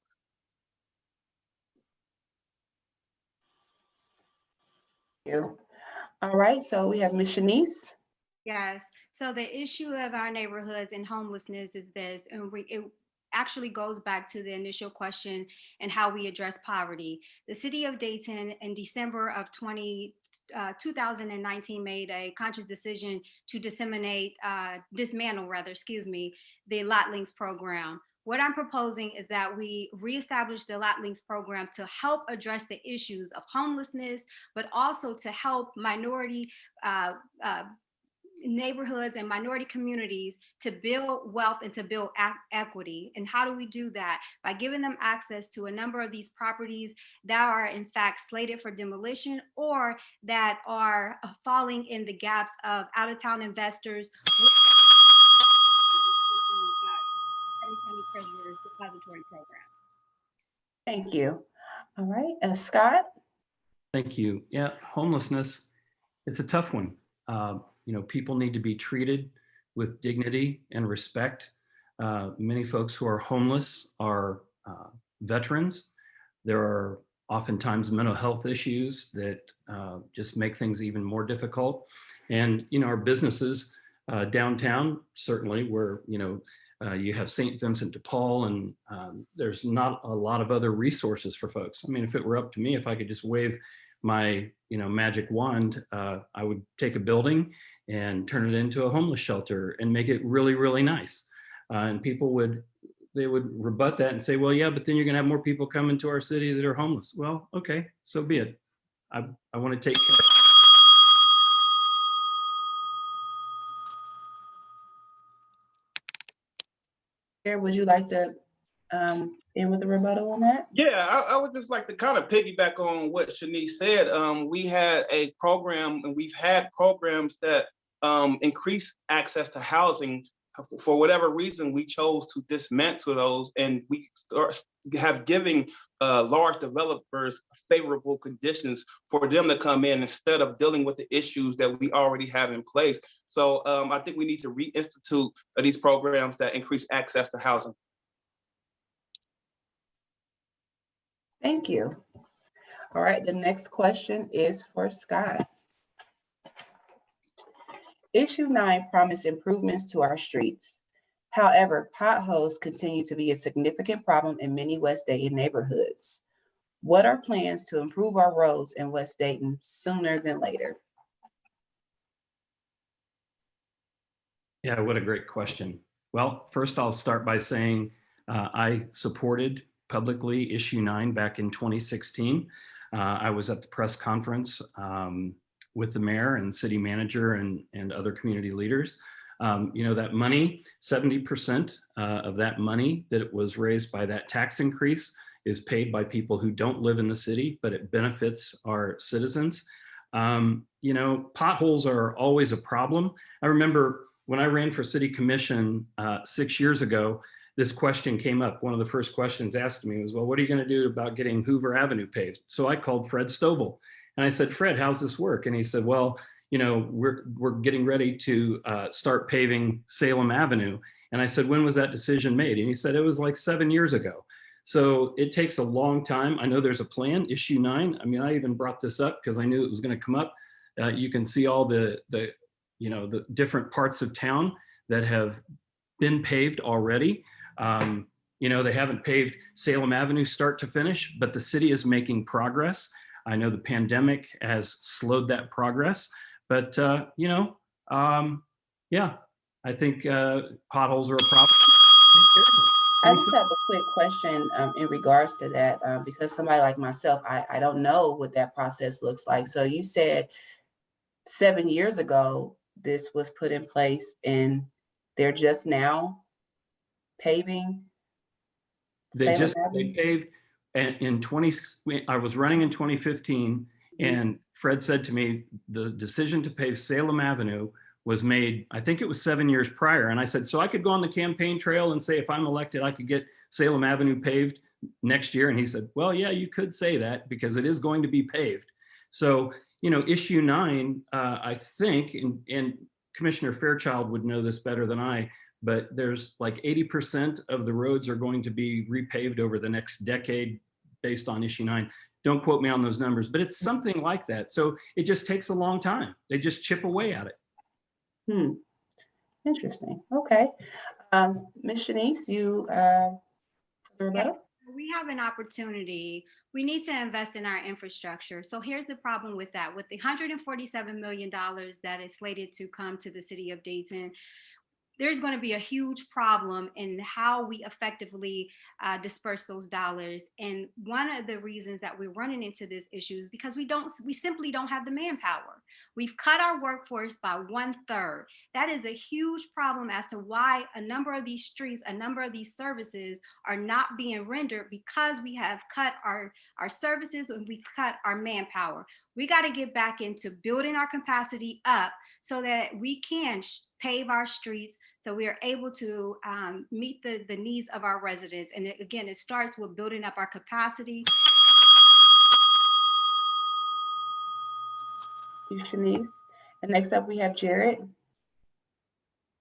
Thank you. All right, so we have Ms. Shenise. Yes. So the issue of our neighborhoods and homelessness is this, and it actually goes back to the initial question and how we address poverty. The city of Dayton in December of 2019 made a conscious decision to dismantle the Lot Links program. What I'm proposing is that we reestablish the Lot Links program to help address the issues of homelessness, but also to help minority neighborhoods and minority communities to build wealth and to build equity. And how do we do that? By giving them access to a number of these properties that are in fact slated for demolition or that are falling in the gaps of out-of-town investors. Depository program. Thank you. All right, Scott. Thank you. Yeah, homelessness, it's a tough one. You know, people need to be treated with dignity and respect. Many folks who are homeless are veterans. There are oftentimes mental health issues that just make things even more difficult. And, you know, our businesses Downtown, certainly, where, you have St. Vincent de Paul, and there's not a lot of other resources for folks. I mean, if it were up to me, if I could just wave my, magic wand, I would take a building and turn it into a homeless shelter and make it really, really nice. And people would rebut that and say, well, yeah, but then you're gonna have more people come into our city that are homeless. Well, okay, so be it. I want to take care of. Would you like to end with a rebuttal on that? Yeah, I would just like to kind of piggyback on what Shenise said. We had a program, and we've had programs that increase access to housing. For whatever reason, we chose to dismantle those, and we have given large developers favorable conditions for them to come in instead of dealing with the issues that we already have in place. So I think we need to reinstitute these programs that increase access to housing. Thank you. All right, the next question is for Scott. Issue 9 promised improvements to our streets. However, potholes continue to be a significant problem in many West Dayton neighborhoods. What are plans to improve our roads in West Dayton sooner than later? Yeah, what a great question. Well, first I'll start by saying I supported publicly issue 9 back in 2016. I was at the press conference with the mayor and city manager and other community leaders. That money, 70% of that money that was raised by that tax increase is paid by people who don't live in the city, but it benefits our citizens. Potholes are always a problem. I remember when I ran for city commission 6 years ago, this question came up. One of the first questions asked me was, well, what are you going to do about getting Hoover Avenue paved? So I called Fred Stovall and I said, Fred, how's this work? And he said, well, we're getting ready to start paving Salem Avenue. And I said, when was that decision made? And he said, it was like 7 years ago. So it takes a long time. I know there's a plan, issue 9. I mean, I even brought this up because I knew it was going to come up. You can see all the different parts of town that have been paved already. They haven't paved Salem Avenue start to finish, but the city is making progress. I know the pandemic has slowed that progress, but yeah, I think potholes are a problem. I just have a quick question in regards to that, because somebody like myself, I don't know what that process looks like. So you said 7 years ago, this was put in place and they're just now paving? They Salem paved in 20, I was running in 2015 and Fred said to me, the decision to pave Salem Avenue was made, I think it was 7 years prior. And I said, so I could go on the campaign trail and say, if I'm elected, I could get Salem Avenue paved next year. And he said, well, yeah, you could say that because it is going to be paved. So, issue 9, I think, and Commissioner Fairchild would know this better than I, but there's like 80% of the roads are going to be repaved over the next decade based on issue 9. Don't quote me on those numbers, but it's something like that. So it just takes a long time. They just chip away at it. Interesting. Okay. Ms. Shenise, you rebuttal? We have an opportunity. We need to invest in our infrastructure. So here's the problem with that. With the $147 million that is slated to come to the city of Dayton, there's going to be a huge problem in how we effectively disperse those dollars. And one of the reasons that we're running into this issue is because we simply don't have the manpower. We've cut our workforce by 1/3. That is a huge problem as to why a number of these streets, a number of these services are not being rendered, because we have cut our services and we cut our manpower. We got to get back into building our capacity up so that we can pave our streets, so we are able to meet the needs of our residents. And again, it starts with building up our capacity. Thank you, Shenise. And next up, we have Jared.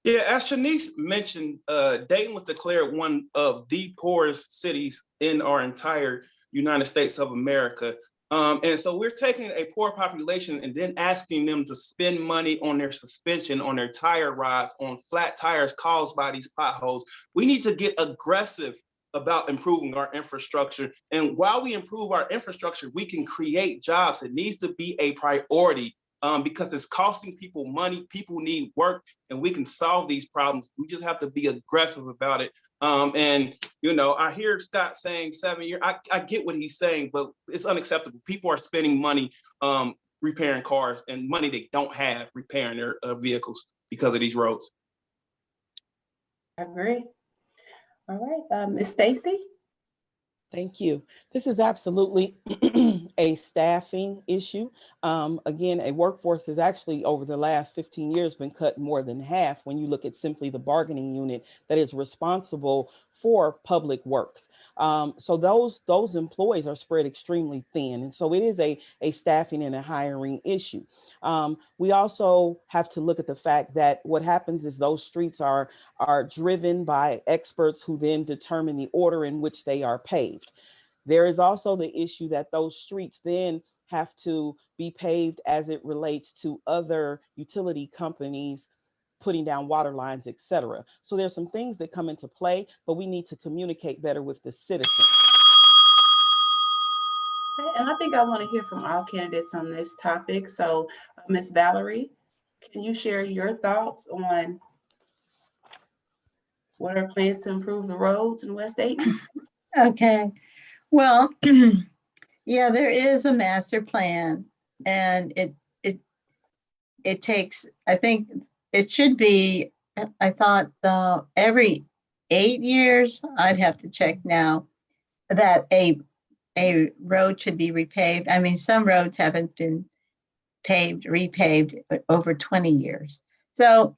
Yeah, as Shenise mentioned, Dayton was declared one of the poorest cities in our entire United States of America. And so we're taking a poor population and then asking them to spend money on their suspension, on their tire rods, on flat tires caused by these potholes. We need to get aggressive about improving our infrastructure. And while we improve our infrastructure, we can create jobs. It needs to be a priority because it's costing people money. People need work, and we can solve these problems. We just have to be aggressive about it. And, you know, I hear Scott saying 7 years. I get what he's saying, but it's unacceptable. People are spending money repairing cars and money they don't have repairing their vehicles because of these roads. I agree. All right, Ms. Stacey? Thank you. This is absolutely a staffing issue. Again, a workforce has actually over the last 15 years been cut more than half when you look at simply the bargaining unit that is responsible for public works. So those employees are spread extremely thin. And so it is a staffing and a hiring issue. We also have to look at the fact that what happens is those streets are driven by experts who then determine the order in which they are paved. There is also the issue that those streets then have to be paved as it relates to other utility companies putting down water lines, et cetera. So there's some things that come into play, but we need to communicate better with the citizens. Okay, and I think I want to hear from all candidates on this topic. So Ms. Valerie, can you share your thoughts on what are plans to improve the roads in West Dayton? Okay, well, yeah, there is a master plan, and it takes, I think it should be, I thought every 8 years, I'd have to check now, that a road should be repaved. I mean, some roads haven't been repaved over 20 years. So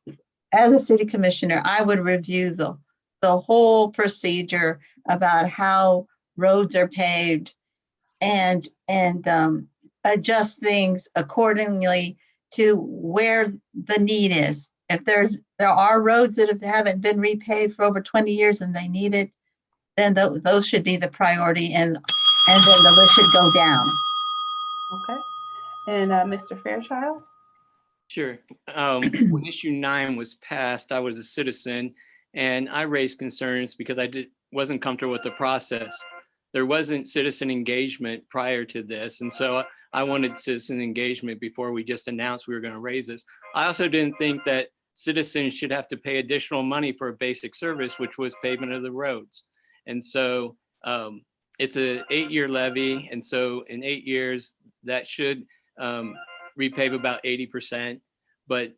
as a city commissioner, I would review the whole procedure about how roads are paved and adjust things accordingly to where the need is. If there are roads that haven't been repaved for over 20 years and they need it, then those should be the priority, and then the list should go down. Okay, and Mr. Fairchild? Sure. When issue 9 was passed, I was a citizen and I raised concerns because I wasn't comfortable with the process. There wasn't citizen engagement prior to this. And so I wanted citizen engagement before we just announced we were going to raise this. I also didn't think that citizens should have to pay additional money for a basic service, which was pavement of the roads. And so it's an 8-year levy. And so in 8 years, that should repave about 80%. But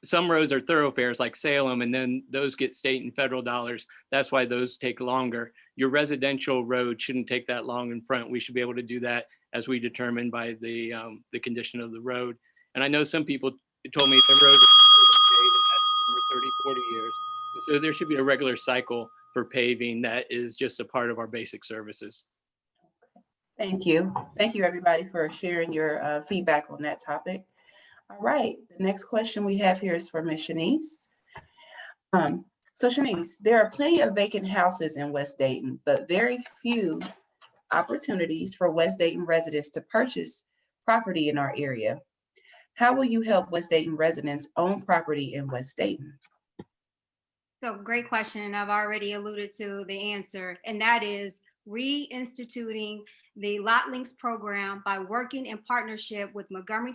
some roads are thoroughfares like Salem, and then those get state and federal dollars. That's why those take longer. Your residential road shouldn't take that long in front. We should be able to do that as we determine by the condition of the road. And I know some people told me the road is paved, and that's for 30, 40 years. And so there should be a regular cycle for paving that is just a part of our basic services. Thank you. Thank you, everybody, for sharing your feedback on that topic. All right, the next question we have here is for Ms. Shenise. So Shenise, there are plenty of vacant houses in West Dayton, but very few opportunities for West Dayton residents to purchase property in our area. How will you help West Dayton residents own property in West Dayton? So great question, and I've already alluded to the answer, and that is reinstituting the Lot Links program by working in partnership with Montgomery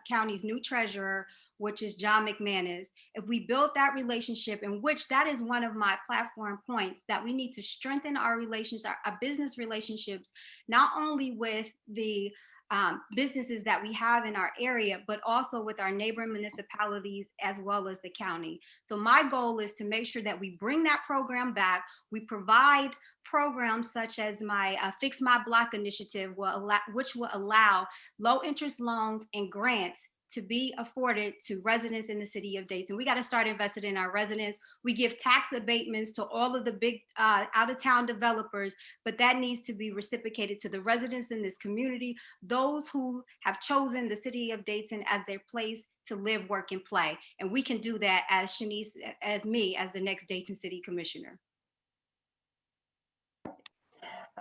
County's new treasurer, which is John McManus. If we build that relationship, in which that is one of my platform points, that we need to strengthen our relations, our business relationships, not only with the businesses that we have in our area, but also with our neighboring municipalities as well as the county. So my goal is to make sure that we bring that program back. We provide programs such as my Fix My Block initiative, which will allow low interest loans and grants to be afforded to residents in the city of Dayton. We got to start investing in our residents. We give tax abatements to all of the big out-of-town developers, but that needs to be reciprocated to the residents in this community, those who have chosen the city of Dayton as their place to live, work, and play. And we can do that as Shenise, as me, as the next Dayton City Commissioner.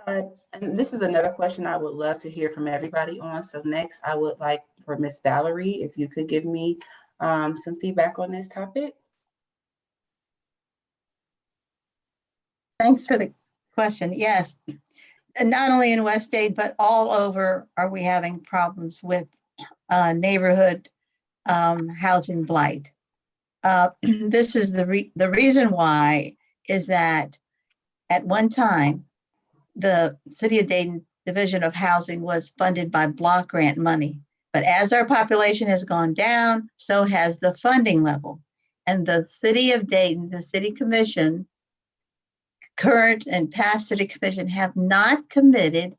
And this is another question I would love to hear from everybody on. So next, I would like for Miss Valerie, if you could give me some feedback on this topic. Thanks for the question. Yes, and not only in West Dade, but all over are we having problems with neighborhood housing blight. This is the reason why is that at one time, the City of Dayton Division of Housing was funded by block grant money. But as our population has gone down, so has the funding level. And the City of Dayton, the City Commission, current and past City Commission have not committed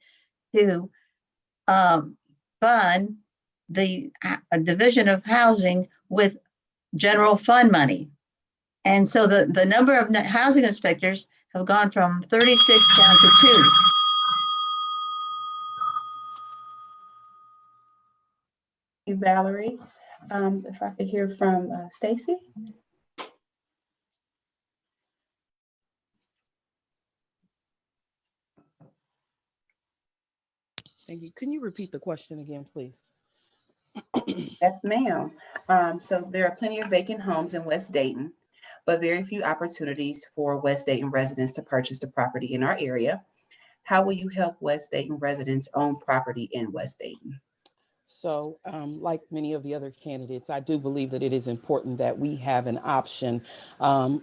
to fund the Division of Housing with general fund money. And so the number of housing inspectors have gone from 36 down to 2. Thank you, Valerie. If I could hear from Stacey. Thank you. Can you repeat the question again, please? Yes, ma'am. So there are plenty of vacant homes in West Dayton, but very few opportunities for West Dayton residents to purchase the property in our area. How will you help West Dayton residents own property in West Dayton? So like many of the other candidates, I do believe that it is important that we have an option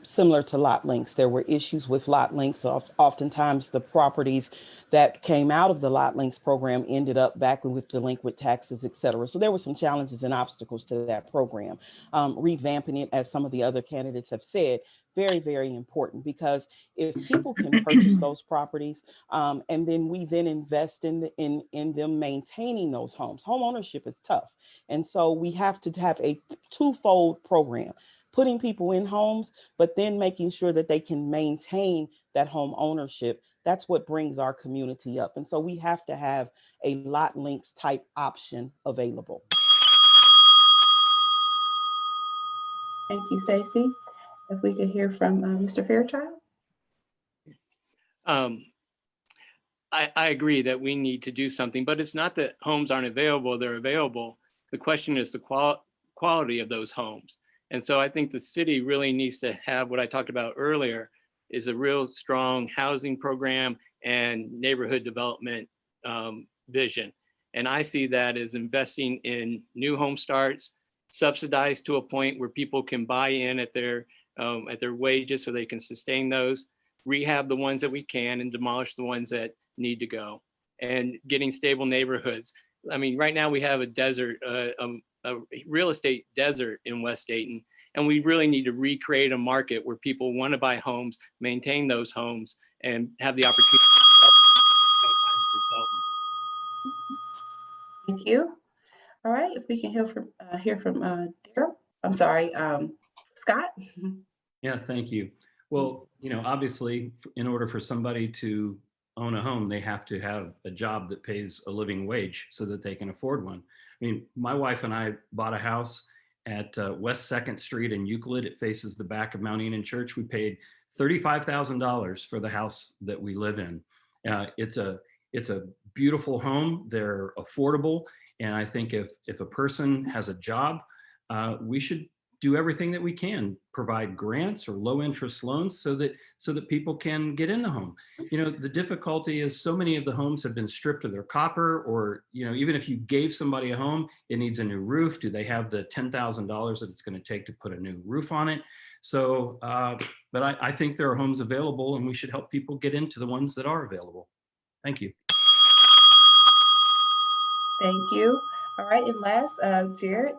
similar to lot links. There were issues with lot links. Oftentimes the properties that came out of the lot links program ended up back with delinquent taxes, et cetera. So there were some challenges and obstacles to that program. Revamping it, as some of the other candidates have said, very, very important, because if people can purchase those properties and then we then invest in them maintaining those homes. Home ownership is tough. And so we have to have a twofold program, putting people in homes, but then making sure that they can maintain that home ownership. That's what brings our community up. And so we have to have a lot links type option available. Thank you, Stacey. If we could hear from Mr. Fairchild. I agree that we need to do something, but it's not that homes aren't available, they're available. The question is the quality of those homes. And so I think the city really needs to have what I talked about earlier, is a real strong housing program and neighborhood development vision. And I see that as investing in new home starts, subsidized to a point where people can buy in at their wages so they can sustain those, rehab the ones that we can and demolish the ones that need to go, and getting stable neighborhoods. I mean, right now we have a desert, a real estate desert in West Dayton, and we really need to recreate a market where people want to buy homes, maintain those homes, and have the opportunity to sell them. Thank you. All right, if we can hear from Darryl. I'm sorry, Scott. Yeah, thank you. Well, obviously, in order for somebody to own a home, they have to have a job that pays a living wage so that they can afford one. I mean, my wife and I bought a house at West 2nd Street in Euclid. It faces the back of Mount Enon Church. We paid $35,000 for the house that we live in. It's a beautiful home. They're affordable. And I think if a person has a job, we should do everything that we can, provide grants or low interest loans so that people can get in the home. The difficulty is so many of the homes have been stripped of their copper, or, even if you gave somebody a home, it needs a new roof. Do they have the $10,000 that it's going to take to put a new roof on it? So, but I think there are homes available, and we should help people get into the ones that are available. Thank you. Thank you. All right, and last, Jared.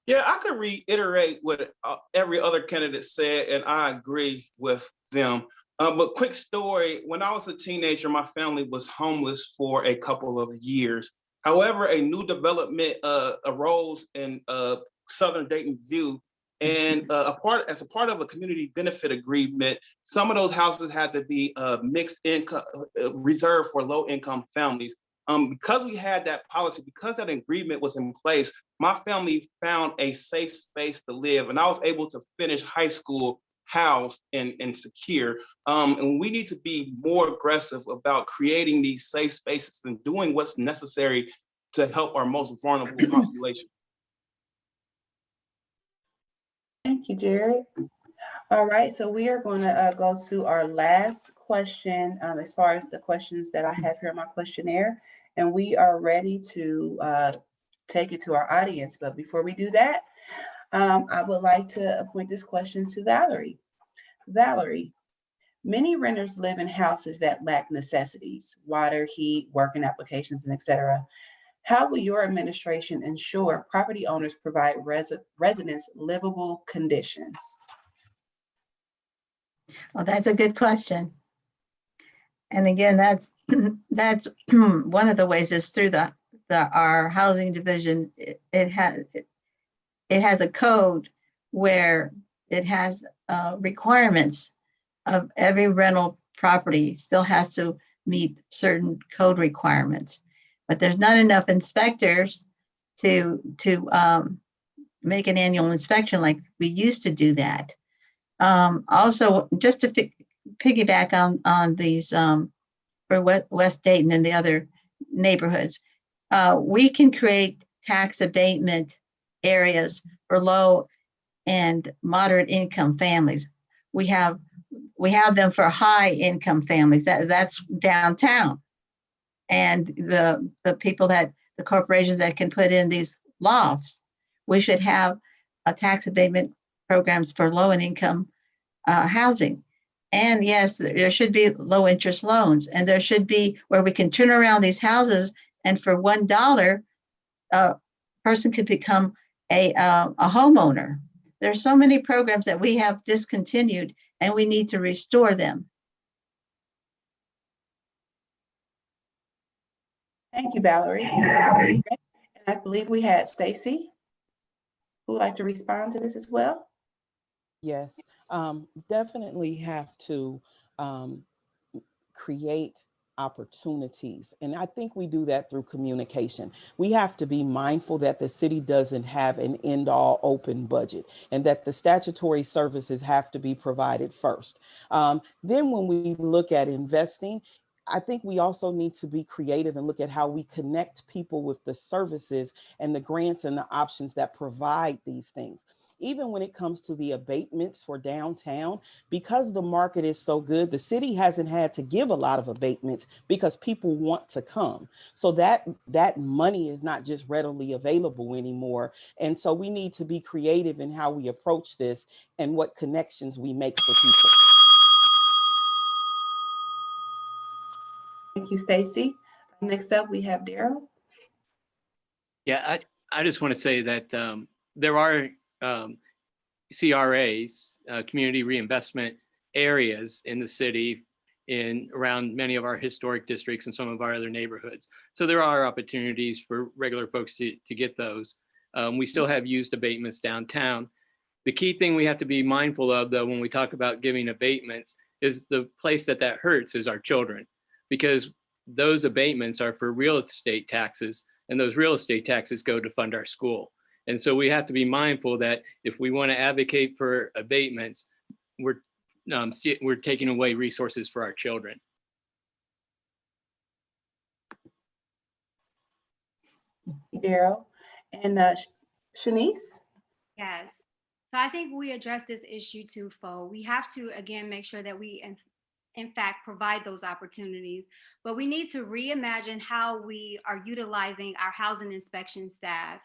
Yeah, I could reiterate what every other candidate said, and I agree with them. But quick story, when I was a teenager, my family was homeless for a couple of years. However, a new development arose in Southern Dayton View, and as a part of a community benefit agreement, some of those houses had to be mixed income, reserved for low income families. Because we had that policy, because that agreement was in place, my family found a safe space to live, and I was able to finish high school housed and secure. And we need to be more aggressive about creating these safe spaces and doing what's necessary to help our most vulnerable population. Thank you, Jared. All right, so we are going to go to our last question as far as the questions that I have here in my questionnaire, and we are ready to take it to our audience. But before we do that, I would like to appoint this question to Valerie. Valerie, many renters live in houses that lack necessities, water, heat, working applications, and etc. How will your administration ensure property owners provide residents livable conditions? Well, that's a good question. And again, that's that's one of the ways is through our housing division. It has a code where it has requirements of every rental property still has to meet certain code requirements, but there's not enough inspectors to make an annual inspection like we used to do that. Also, just to piggyback on these for West Dayton and the other neighborhoods, we can create tax abatement areas for low and moderate income families. We have them for high income families. That's downtown, and the people the corporations that can put in these lofts. We should have a tax abatement programs for low and income housing. And yes, there should be low interest loans, and there should be where we can turn around these houses, and for $1, a person could become a homeowner. There's so many programs that we have discontinued, and we need to restore them. Thank you, Valerie. And I believe we had Stacey who would like to respond to this as well. Yes, definitely have to create opportunities. And I think we do that through communication. We have to be mindful that the city doesn't have an end-all open budget and that the statutory services have to be provided first. Then when we look at investing, I think we also need to be creative and look at how we connect people with the services and the grants and the options that provide these things. Even when it comes to the abatements for downtown, because the market is so good, the city hasn't had to give a lot of abatements because people want to come. So that money is not just readily available anymore. And so we need to be creative in how we approach this and what connections we make for people. Thank you, Stacey. Next up, we have Darryl. Yeah, I just want to say that there are CRAs, community reinvestment areas in the city around many of our historic districts and some of our other neighborhoods. So there are opportunities for regular folks to get those. We still have used abatements downtown. The key thing we have to be mindful of, though, when we talk about giving abatements is the place that hurts is our children, because those abatements are for real estate taxes, and those real estate taxes go to fund our school. And so we have to be mindful that if we want to advocate for abatements, we're taking away resources for our children. Darryl. And Shenise? Yes. So I think we address this issue twofold. We have to, again, make sure that we, in fact, provide those opportunities, but we need to reimagine how we are utilizing our housing inspection staff.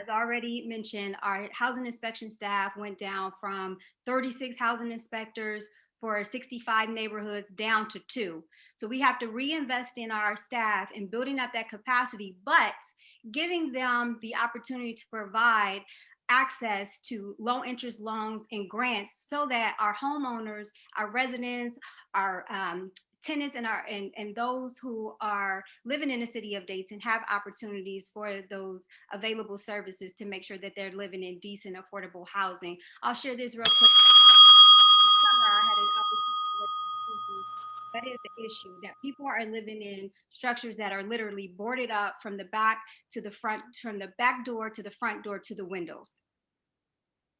As already mentioned, our housing inspection staff went down from 36 housing inspectors for 65 neighborhoods down to 2. So we have to reinvest in our staff and building up that capacity, but giving them the opportunity to provide access to low interest loans and grants so that our homeowners, our residents, our tenants and those who are living in the city of Dayton have opportunities for those available services to make sure that they're living in decent, affordable housing. I'll share this real quick. This summer, I had an opportunity. That is the issue, that people are living in structures that are literally boarded up from the back to the front, from the back door to the front door to the windows.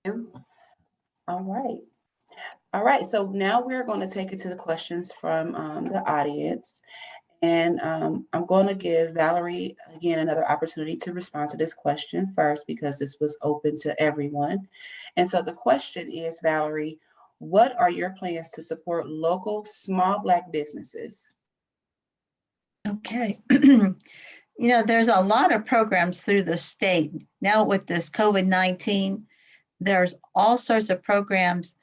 All right. All right, so now we're going to take it to the questions from the audience. And I'm going to give Valerie, again, another opportunity to respond to this question first because this was open to everyone. And so the question is, Valerie, what are your plans to support local small Black businesses? Okay. You know, there's a lot of programs through the state. Now with this COVID-19, there's all sorts of programs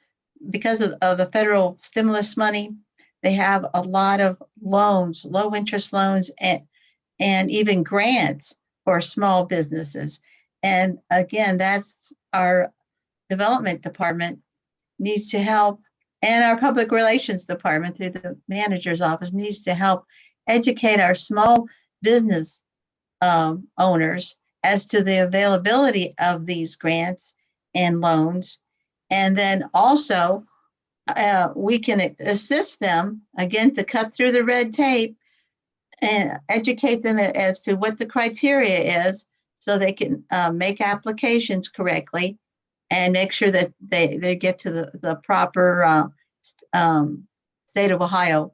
because of the federal stimulus money. They have a lot of loans, low interest loans, and even grants for small businesses. And again, that's our development department needs to help, and our public relations department through the manager's office needs to help educate our small business owners as to the availability of these grants and loans. And then also we can assist them again to cut through the red tape and educate them as to what the criteria is so they can make applications correctly and make sure that they get to the proper state of Ohio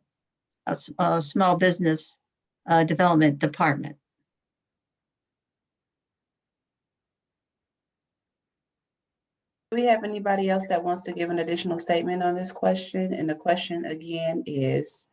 small business development department. Do we have anybody else that wants to give an additional statement on this question? And the question again is,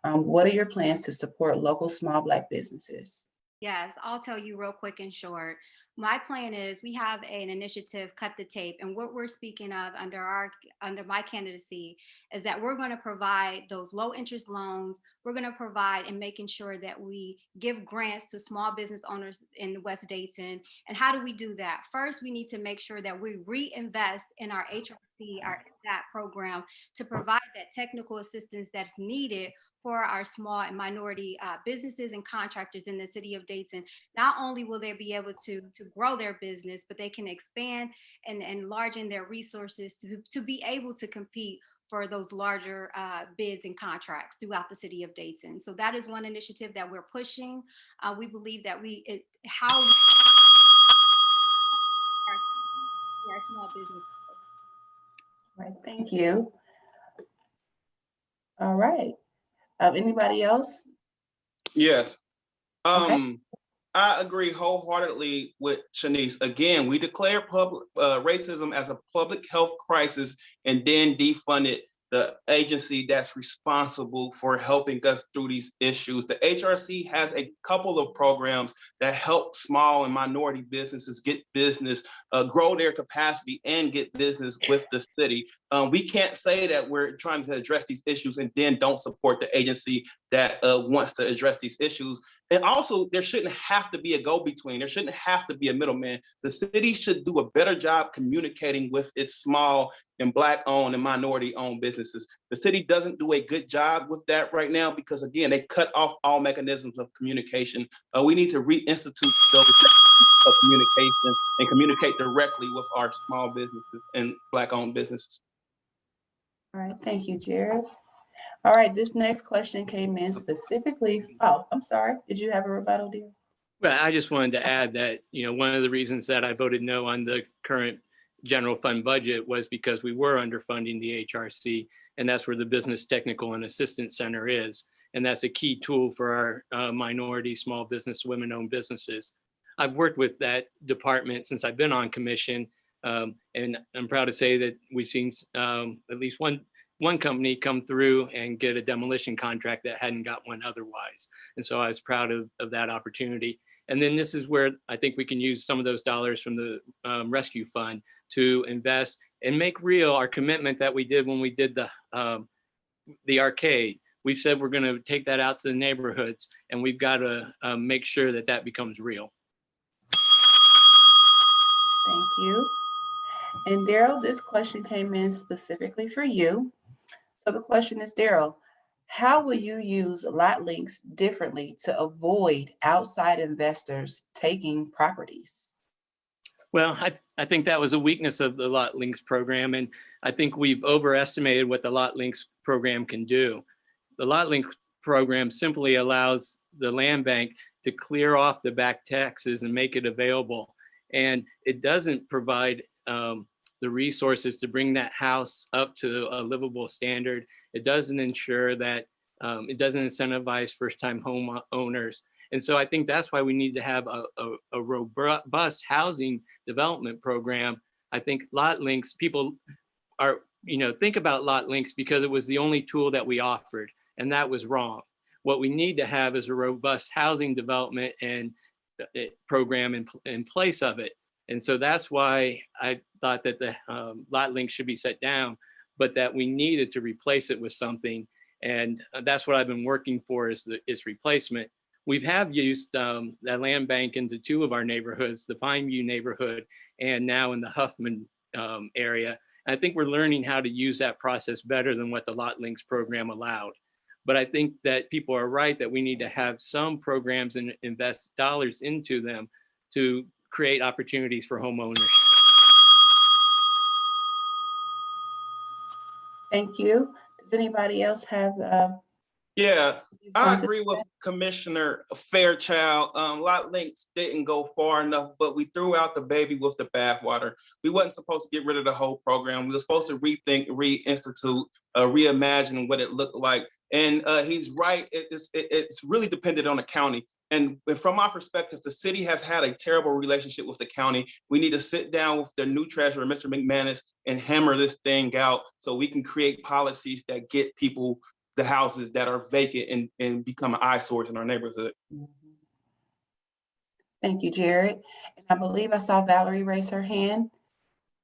what are your plans to support local small Black businesses? Yes, I'll tell you real quick and short. My plan is we have an initiative, Cut the Tape, and what we're speaking of under my candidacy is that we're going to provide those low interest loans. We're going to provide and making sure that we give grants to small business owners in West Dayton. And how do we do that? First, we need to make sure that we reinvest in our HRC, our that program, to provide that technical assistance that's needed for our small and minority businesses and contractors in the city of Dayton. Not only will they be able to grow their business, but they can expand and enlarge their resources to be able to compete for those larger bids and contracts throughout the city of Dayton. So that is one initiative that we're pushing. We believe that our small business. All right, thank you. All right. Anybody else? Yes. Okay. I agree wholeheartedly with Shenise. Again, we declared public racism as a public health crisis and then defunded the agency that's responsible for helping us through these issues. The HRC has a couple of programs that help small and minority businesses get business, grow their capacity and get business with the city. We can't say that we're trying to address these issues and then don't support the agency that wants to address these issues. And also, there shouldn't have to be a go-between. There shouldn't have to be a middleman. The city should do a better job communicating with its small and Black-owned and minority-owned businesses. The city doesn't do a good job with that right now because, again, they cut off all mechanisms of communication. We need to reinstitute those of communication and communicate directly with our small businesses and Black-owned businesses. All right, thank you, Jared. All right, this next question came in specifically. Oh, I'm sorry. Did you have a rebuttal, dear? Well, I just wanted to add that, one of the reasons that I voted no on the current general fund budget was because we were underfunding the HRC, and that's where the Business Technical and Assistance Center is. And that's a key tool for our minority, small business, women-owned businesses. I've worked with that department since I've been on commission, and I'm proud to say that we've seen at least one company come through and get a demolition contract that hadn't got one otherwise. And so I was proud of that opportunity. And then this is where I think we can use some of those dollars from the rescue fund to invest and make real our commitment that we did when we did the arcade. We've said we're going to take that out to the neighborhoods, and we've got to make sure that that becomes real. Thank you. And Darryl, this question came in specifically for you. So the question is, Darryl, how will you use lot links differently to avoid outside investors taking properties? Well, I think that was a weakness of the Lot Links program, and I think we've overestimated what the Lot Links program can do. The Lot Links program simply allows the land bank to clear off the back taxes and make it available. And it doesn't provide the resources to bring that house up to a livable standard. It doesn't ensure that it doesn't incentivize first-time home owners. And so I think that's why we need to have a robust housing development program. I think lot links, people are, think about lot links because it was the only tool that we offered, and that was wrong. What we need to have is a robust housing development and program in place of it. And so that's why I thought that the lot link should be set down, but that we needed to replace it with something. And that's what I've been working for is replacement. We have used that land bank into 2 of our neighborhoods, the Pineview neighborhood and now in the Huffman area. And I think we're learning how to use that process better than what the lot links program allowed. But I think that people are right that we need to have some programs and invest dollars into them to create opportunities for homeowners. Thank you. Does anybody else have? Yeah, I responses? agree with Commissioner Fairchild. Lot links didn't go far enough, but we threw out the baby with the bathwater. We wasn't supposed to get rid of the whole program. We were supposed to rethink, reinstitute, reimagine what it looked like. And he's right. It's really dependent on the county. And from my perspective, the city has had a terrible relationship with the county. We need to sit down with the new treasurer, Mr. McManus, and hammer this thing out so we can create policies that get people the houses that are vacant and become eyesores in our neighborhood. Thank you, Jared. And I believe I saw Valerie raise her hand.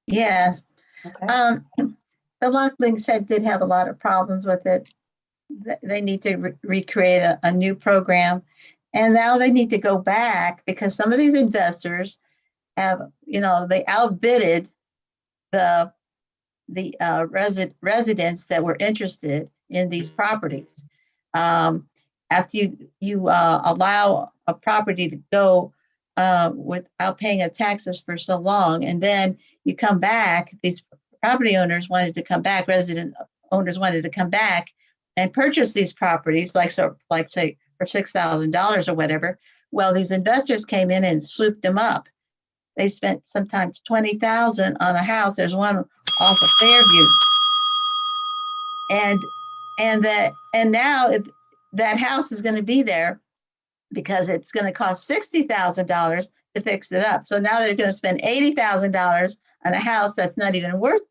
Yes. Okay. The lot link said did have a lot of problems with it. They need to recreate a new program. And now they need to go back because some of these investors have, they outbidded the residents that were interested in these properties. After you allow a property to go without paying a taxes for so long, and then you come back, these property owners wanted to come back, resident owners wanted to come back and purchase these properties, like say for $6,000 or whatever. Well, these investors came in and swooped them up. They spent sometimes $20,000 on a house. There's one off of Fairview, and now that house is going to be there because it's going to cost $60,000 to fix it up. So now they're going to spend $80,000 on a house that's not even worth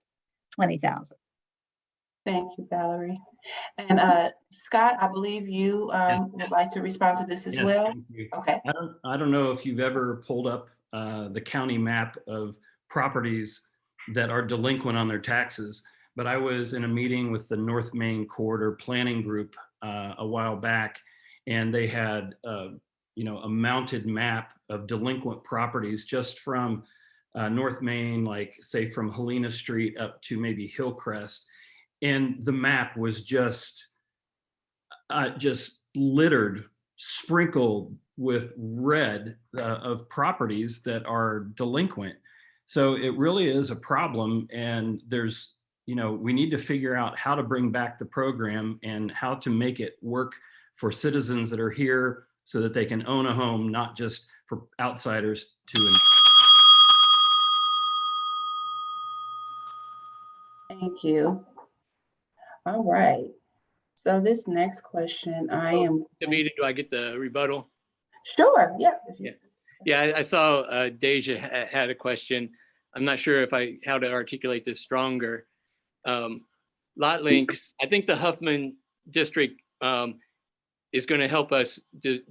$20,000. Thank you, Valerie. And Scott, I believe you would like to respond to this as well. Thank you. Okay. I don't know if you've ever pulled up the county map of properties that are delinquent on their taxes, but I was in a meeting with the North Main Corridor Planning Group a while back, and they had a mounted map of delinquent properties just from North Main, like say from Helena Street up to maybe Hillcrest. And the map was just littered, sprinkled with red of properties that are delinquent. So it really is a problem. And there's, we need to figure out how to bring back the program and how to make it work for citizens that are here so that they can own a home, not just for outsiders to. Thank you. All right. So this next question, I am. Davida, do I get the rebuttal? Sure. Yeah. Yeah, I saw Deja had a question. I'm not sure how to articulate this stronger. Lot links, I think the Huffman district is going to help us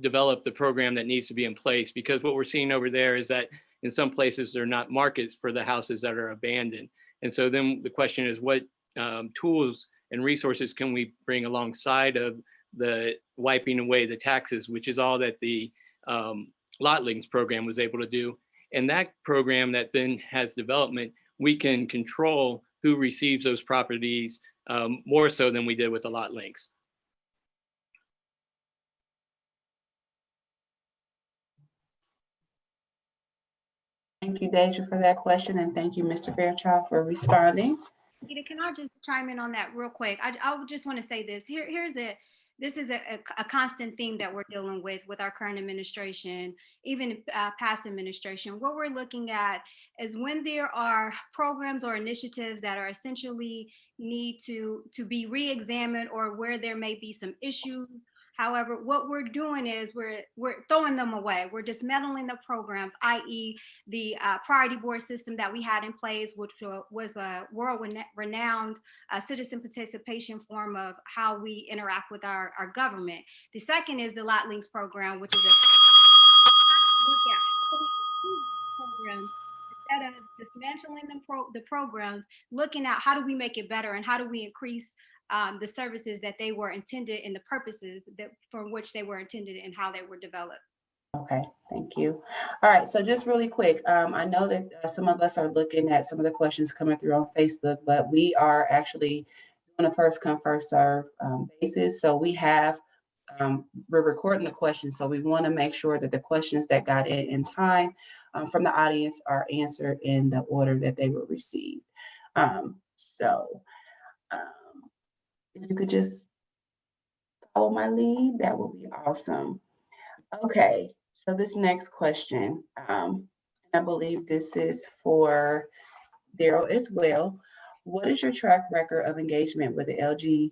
develop the program that needs to be in place, because what we're seeing over there is that in some places they're not markets for the houses that are abandoned. And so then the question is, what tools and resources can we bring alongside of the wiping away the taxes, which is all that the lot links program was able to do. And that program that then has development, we can control who receives those properties more so than we did with the lot links. Thank you, Deja, for that question. And thank you, Mr. Fairchild, for responding. Can I just chime in on that real quick? I would just want to say this. Here's it. this is a constant theme that we're dealing with our current administration, even past administration. What we're looking at is when there are programs or initiatives that are essentially need to be re-examined, or where there may be some issues. However, what we're doing is we're throwing them away. We're dismantling the programs, i.e. the priority board system that we had in place, which was a world-renowned citizen participation form of how we interact with our government. The second is the Lot Links program, which is a look at how we improve the program instead of dismantling the programs, looking at how do we make it better and how do we increase the services that they were intended and the purposes that for which they were intended and how they were developed. Okay, thank you. All right, so just really quick, I know that some of us are looking at some of the questions coming through on Facebook, but we are actually on a first come, first serve basis. So we're recording the questions. So we want to make sure that the questions that got in time from the audience are answered in the order that they were received. So if you could just follow my lead, that would be awesome. Okay, so this next question, I believe this is for Darryl as well. What is your track record of engagement with the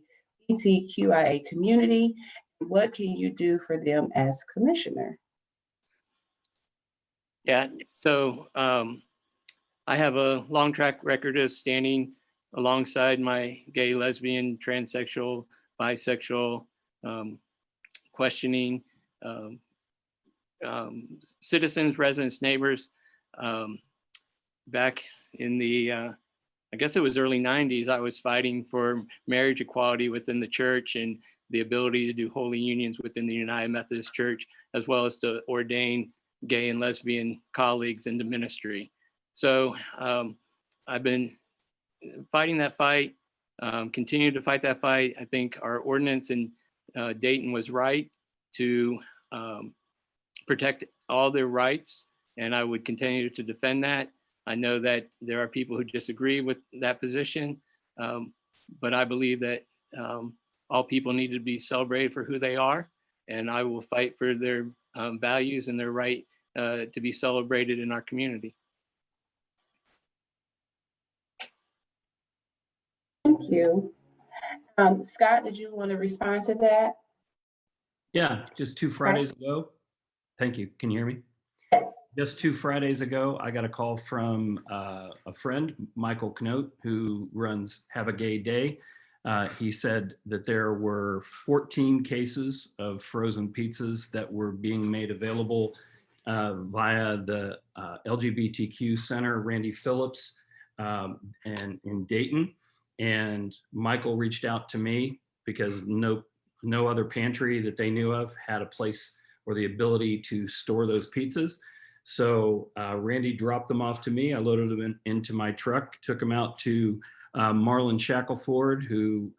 LGBTQIA community? What can you do for them as commissioner? Yeah, so I have a long track record of standing alongside my gay, lesbian, transsexual, bisexual, questioning citizens, residents, neighbors. Back in the, I guess it was early 90s, I was fighting for marriage equality within the church and the ability to do holy unions within the United Methodist Church, as well as to ordain gay and lesbian colleagues into ministry. So I've been fighting that fight, continue to fight that fight. I think our ordinance in Dayton was right to protect all their rights, and I would continue to defend that. I know that there are people who disagree with that position, but I believe that all people need to be celebrated for who they are, and I will fight for their values and their right to be celebrated in our community. Thank you. Scott, did you want to respond to that? Yeah, just 2 Fridays ago. Thank you. Can you hear me? Yes. Just 2 Fridays ago, I got a call from a friend, Michael Knote, who runs Have a Gay Day. He said that there were 14 cases of frozen pizzas that were being made available via the LGBTQ Center, Randy Phillips, and in Dayton. And Michael reached out to me because no other pantry that they knew of had a place or the ability to store those pizzas. So Randy dropped them off to me. I loaded them into my truck, took them out to Marlon Shackelford, who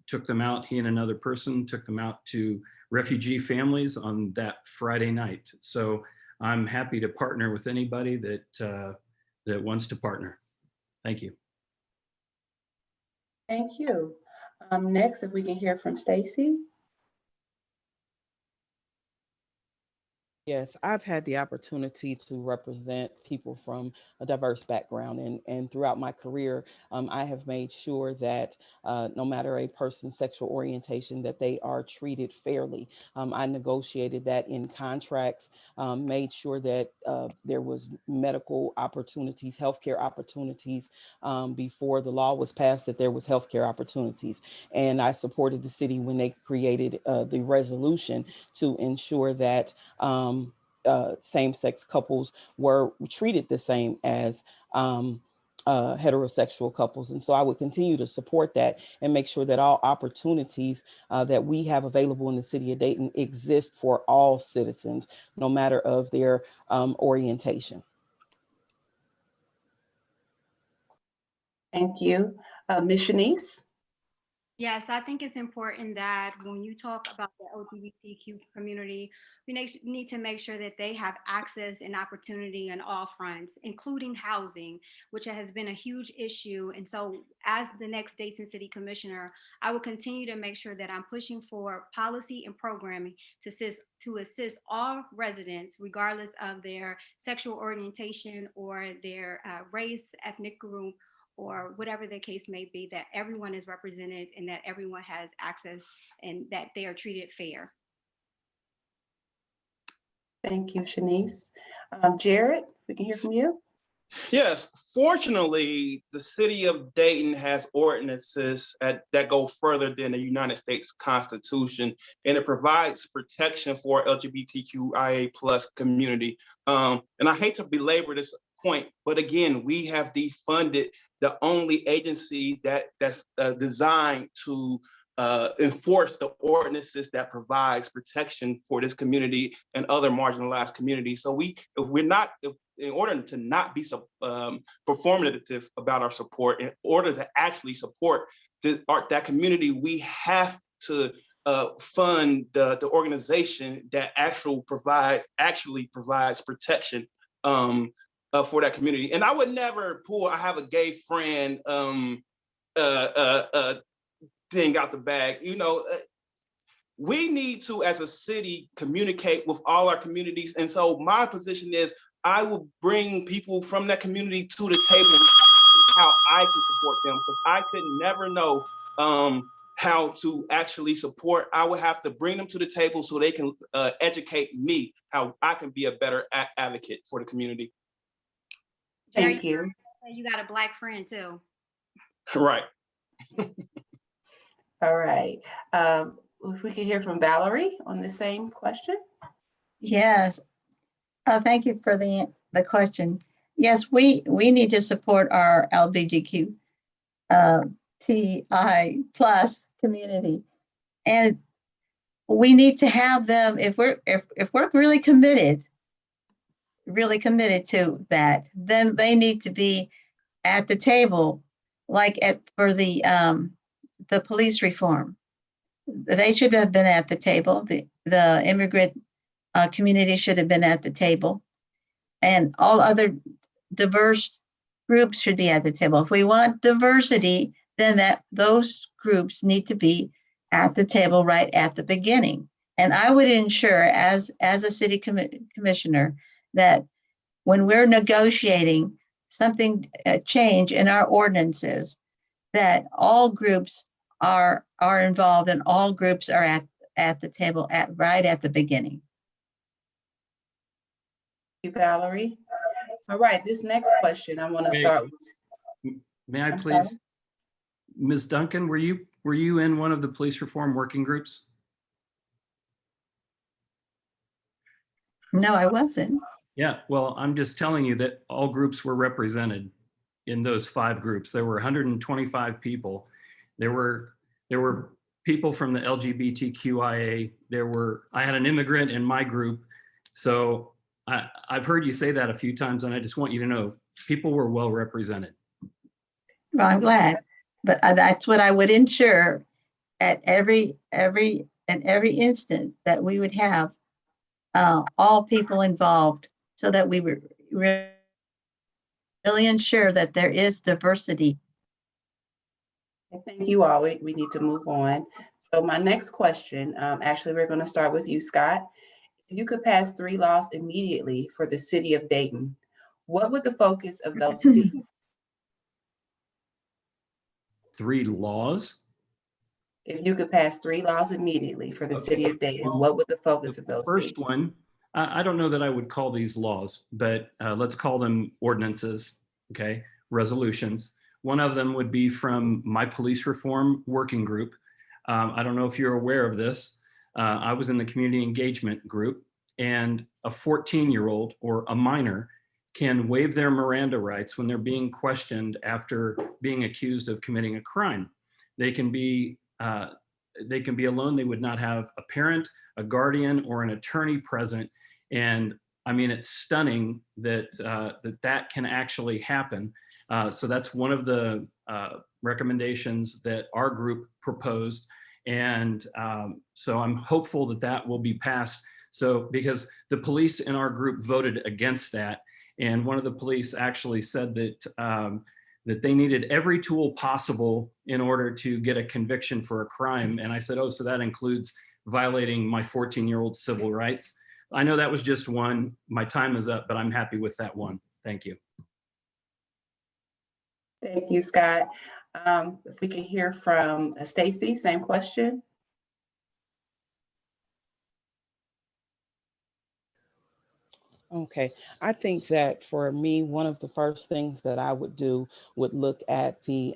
took them out. He and another person took them out to refugee families on that Friday night. So I'm happy to partner with anybody that wants to partner. Thank you. Thank you. Next, if we can hear from Stacey. Yes, I've had the opportunity to represent people from a diverse background, and throughout my career, I have made sure that no matter a person's sexual orientation, that they are treated fairly. I negotiated that in contracts, made sure that there was medical opportunities, healthcare opportunities before the law was passed, that there was healthcare opportunities. And I supported the city when they created the resolution to ensure that same-sex couples were treated the same as heterosexual couples. And so I would continue to support that and make sure that all opportunities that we have available in the city of Dayton exist for all citizens, no matter of their orientation. Thank you. Ms. Shenise? Yes, I think it's important that when you talk about the LGBTQ community, need to make sure that they have access and opportunity on all fronts, including housing, which has been a huge issue. And so, as the next Dayton City Commissioner, I will continue to make sure that I'm pushing for policy and programming to assist all residents, regardless of their sexual orientation or their race, ethnic group, or whatever the case may be, that everyone is represented and that everyone has access and that they are treated fair. Thank you, Shenise. Jared, we can hear from you. Yes, fortunately, the city of Dayton has ordinances that go further than the United States Constitution, and it provides protection for LGBTQIA plus community. And I hate to belabor this point, but again, we have defunded the only agency that's designed to enforce the ordinances that provides protection for this community and other marginalized communities. So in order to not be performative about our support, in order to actually support that community, we have to fund the organization that actually provides protection for that community. And I would never pull, I have a gay friend thing out the bag. You know, we need to, as a city, communicate with all our communities. And so my position is I will bring people from that community to the table how I can support them, because I could never know how to actually support. I would have to bring them to the table so they can educate me how I can be a better advocate for the community. Thank you. You got a Black friend too. Right. All right. If we could hear from Valerie on the same question. Yes. Thank you for the question. Yes, we need to support our LGBTQ TI plus community, and we need to have them if we're really committed to that. Then they need to be at the table, like for the police reform. They should have been at the table. The immigrant community should have been at the table, and all other diverse groups should be at the table. If we want diversity, then those groups need to be at the table right at the beginning. And I would ensure, as a city commissioner, that when we're negotiating something, change in our ordinances, that all groups are involved and all groups are at the table right at the beginning. Thank you, Valerie. All right, this next question I want to start with. May I I'm please? sorry? Ms. Duncan, were you in one of the police reform working groups? No, I wasn't. Yeah, well, I'm just telling you that all groups were represented in those 5 groups. There were 125 people. There were people from the LGBTQIA. I had an immigrant in my group. So I've heard you say that a few times, and I just want you to know people were well represented. Well, I'm glad, but that's what I would ensure at every instant, that we would have all people involved, so that we were really ensure that there is diversity. Thank you all. We need to move on. So my next question, actually, we're going to start with you, Scott. If you could pass 3 laws immediately for the city of Dayton, what would the focus of those be? 3 laws? If you could pass 3 laws immediately for the city of Dayton, what would the focus of those be? First one, I don't know that I would call these laws, but let's call them ordinances, okay? Resolutions. One of them would be from my police reform working group. I don't know if you're aware of this. I was in the community engagement group, and a 14-year-old or a minor can waive their Miranda rights when they're being questioned after being accused of committing a crime. They can be alone. They would not have a parent, a guardian, or an attorney present. And I mean, it's stunning that that can actually happen. So that's one of the recommendations that our group proposed. And so I'm hopeful that that will be passed. So because the police in our group voted against that, and one of the police actually said that that they needed every tool possible in order to get a conviction for a crime. And I said, oh, so that includes violating my 14-year-old civil rights. I know that was just one. My time is up, but I'm happy with that one. Thank you. Thank you, Scott. If we can hear from Stacey, same question. Okay, I think that for me, one of the first things that I would do would look at the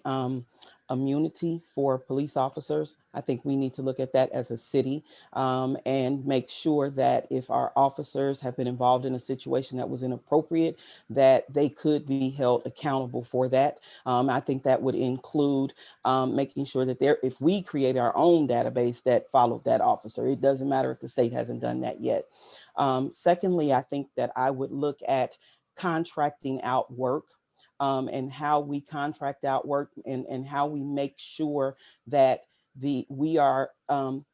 immunity for police officers. I think we need to look at that as a city and make sure that if our officers have been involved in a situation that was inappropriate, that they could be held accountable for that. I think that would include making sure that if we create our own database that followed that officer, it doesn't matter if the state hasn't done that yet. Secondly, I think that I would look at contracting out work and how we contract out work and how we make sure that we are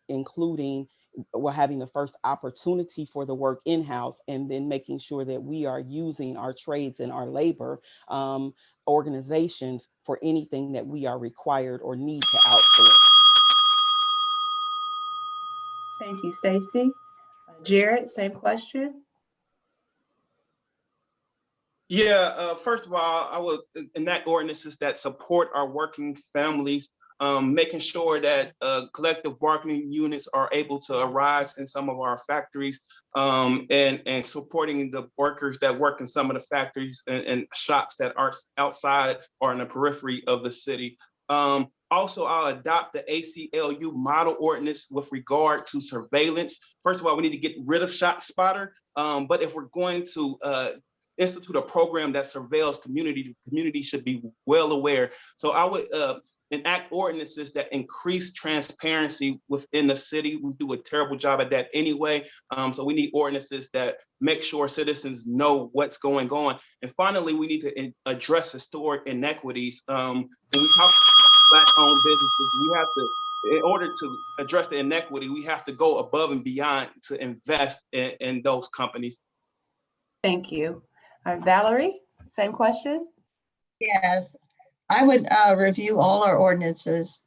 including, we're having the first opportunity for the work in-house, and then making sure that we are using our trades and our labor organizations for anything that we are required or need to outsource. Thank you, Stacey. Jared, same question. Yeah, first of all, I would enact ordinances that support our working families, making sure that collective bargaining units are able to arise in some of our factories, and supporting the workers that work in some of the factories and shops that are outside or in the periphery of the city. Also, I'll adopt the ACLU model ordinance with regard to surveillance. First of all, we need to get rid of ShotSpotter, but if we're going to institute a program that surveils community, the community should be well aware. So I would enact ordinances that increase transparency within the city. We do a terrible job at that anyway. So we need ordinances that make sure citizens know what's going on. And finally, we need to address historic inequities. When we talk about Black-owned businesses, we have to, in order to address the inequity, we have to go above and beyond to invest in those companies. Thank you. Valerie, same question. Yes, I would review all our ordinances,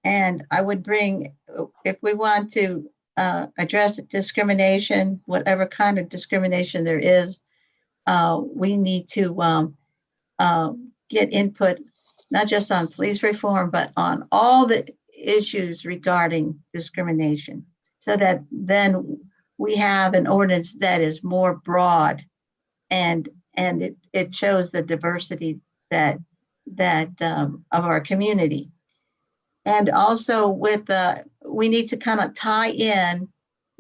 and I would bring, if we want to address discrimination, whatever kind of discrimination there is, we need to get input, not just on police reform, but on all the issues regarding discrimination, so that then we have an ordinance that is more broad and it shows the diversity that of our community. And also with we need to kind of tie in,